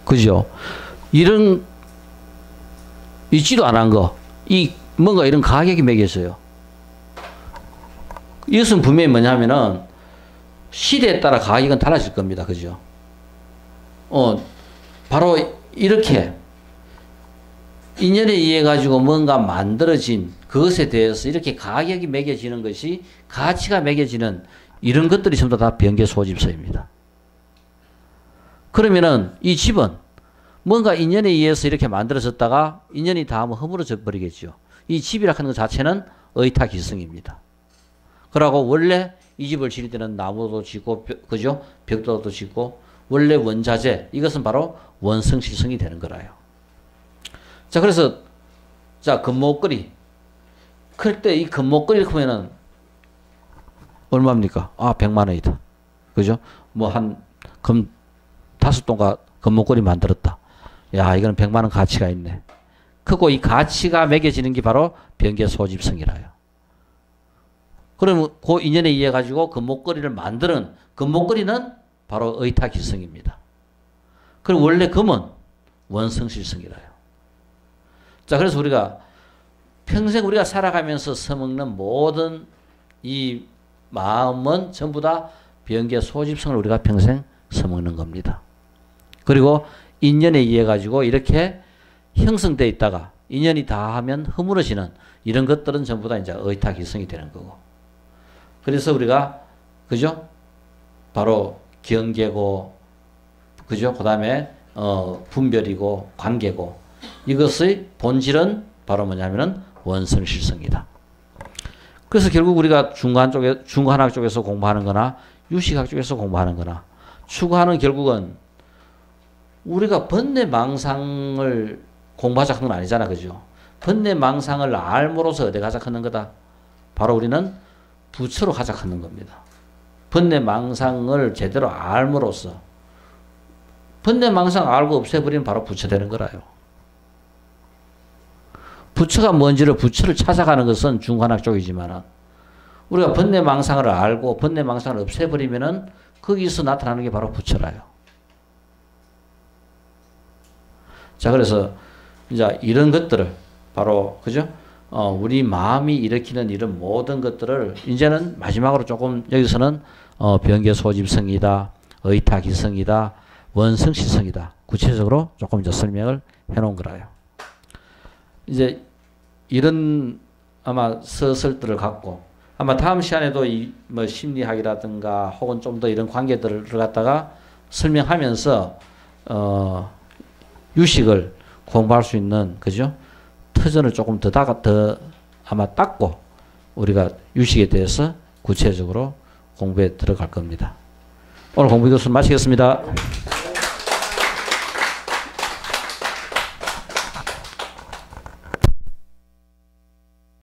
그죠? 이런 있지도 않은 거, 뭔가 이런 가격이 매겼어요. 이것은 분명히 뭐냐면은 시대에 따라 가격은 달라질 겁니다. 그죠? 바로 이렇게 인연에 의해 가지고 뭔가 만들어진 그것에 대해서 이렇게 가격이 매겨지는 것이 가치가 매겨지는 이런 것들이 전부 다 병계 소집서입니다. 그러면은 이 집은 뭔가 인연에 의해서 이렇게 만들어졌다가 인연이 닿으면 허물어져 버리겠죠. 이 집이라 하는 것 자체는 의탁기성입니다. 그러고 원래 이 집을 지을 때는 나무도 짓고 그죠? 벽돌도 짓고 원래 원자재 이것은 바로 원성실성이 되는 거라요. 자, 그래서 자 금목걸이 그럴 때 이 금목걸이를 보면은 얼마입니까? 100만 원이다. 그죠? 뭐 한 금 5동가 금목걸이 만들었다. 야, 이거는 100만 원 가치가 있네. 그리고 이 가치가 매겨지는 게 바로 병계 소집성이라요. 그러면 그 인연에 의해 가지고 금목걸이를 만드는 금목걸이는 바로 의탁기성입니다. 그리고 원래 금은 원성실성이라요. 자, 그래서 우리가 평생 우리가 살아가면서 써먹는 모든 이 마음은 전부 다 병계 소집성을 우리가 평생 써먹는 겁니다. 그리고 인연에 의해 가지고 이렇게 형성되어 있다가 인연이 다하면 허물어지는 이런 것들은 전부 다 이제 의타기성이 되는 거고. 그래서 우리가 그죠? 바로 경계고 그죠? 그다음에 분별이고 관계고 이것의 본질은 바로 뭐냐면은 원성실성이다. 그래서 결국 우리가 중간학 쪽에서 공부하는 거나 유식학 쪽에서 공부하는 거나 추구하는 결국은 우리가 번뇌망상을 공부하자 하는 건 아니잖아. 그죠? 번뇌망상을 알므로서 어디 가자 하는 거다. 바로 우리는 부처로 가자 하는 겁니다. 번뇌망상을 제대로 알므로써 번뇌망상 알고 없애버리면 바로 부처 되는 거라요. 부처가 뭔지를 부처를 찾아가는 것은 중간학 쪽이지만 우리가 번뇌망상을 알고 번뇌망상을 없애버리면은 거기서 나타나는 게 바로 부처라요. 자, 그래서 이제 이런 것들을 바로 그죠? 우리 마음이 일으키는 이런 모든 것들을 이제는 마지막으로 조금 여기서는 변개소집성이다, 의타기성이다, 원성실성이다. 구체적으로 조금 이제 설명을 해놓은 거라요. 이제 이런 아마 서술들을 갖고 아마 다음 시간에도 이 뭐 심리학이라든가 혹은 좀 더 이런 관계들을 갖다가 설명하면서 유식을 공부할 수 있는 그죠? 터전을 조금 더 아마 닦고 우리가 유식에 대해서 구체적으로 공부에 들어갈 겁니다. 오늘 공부 이것을 마치겠습니다.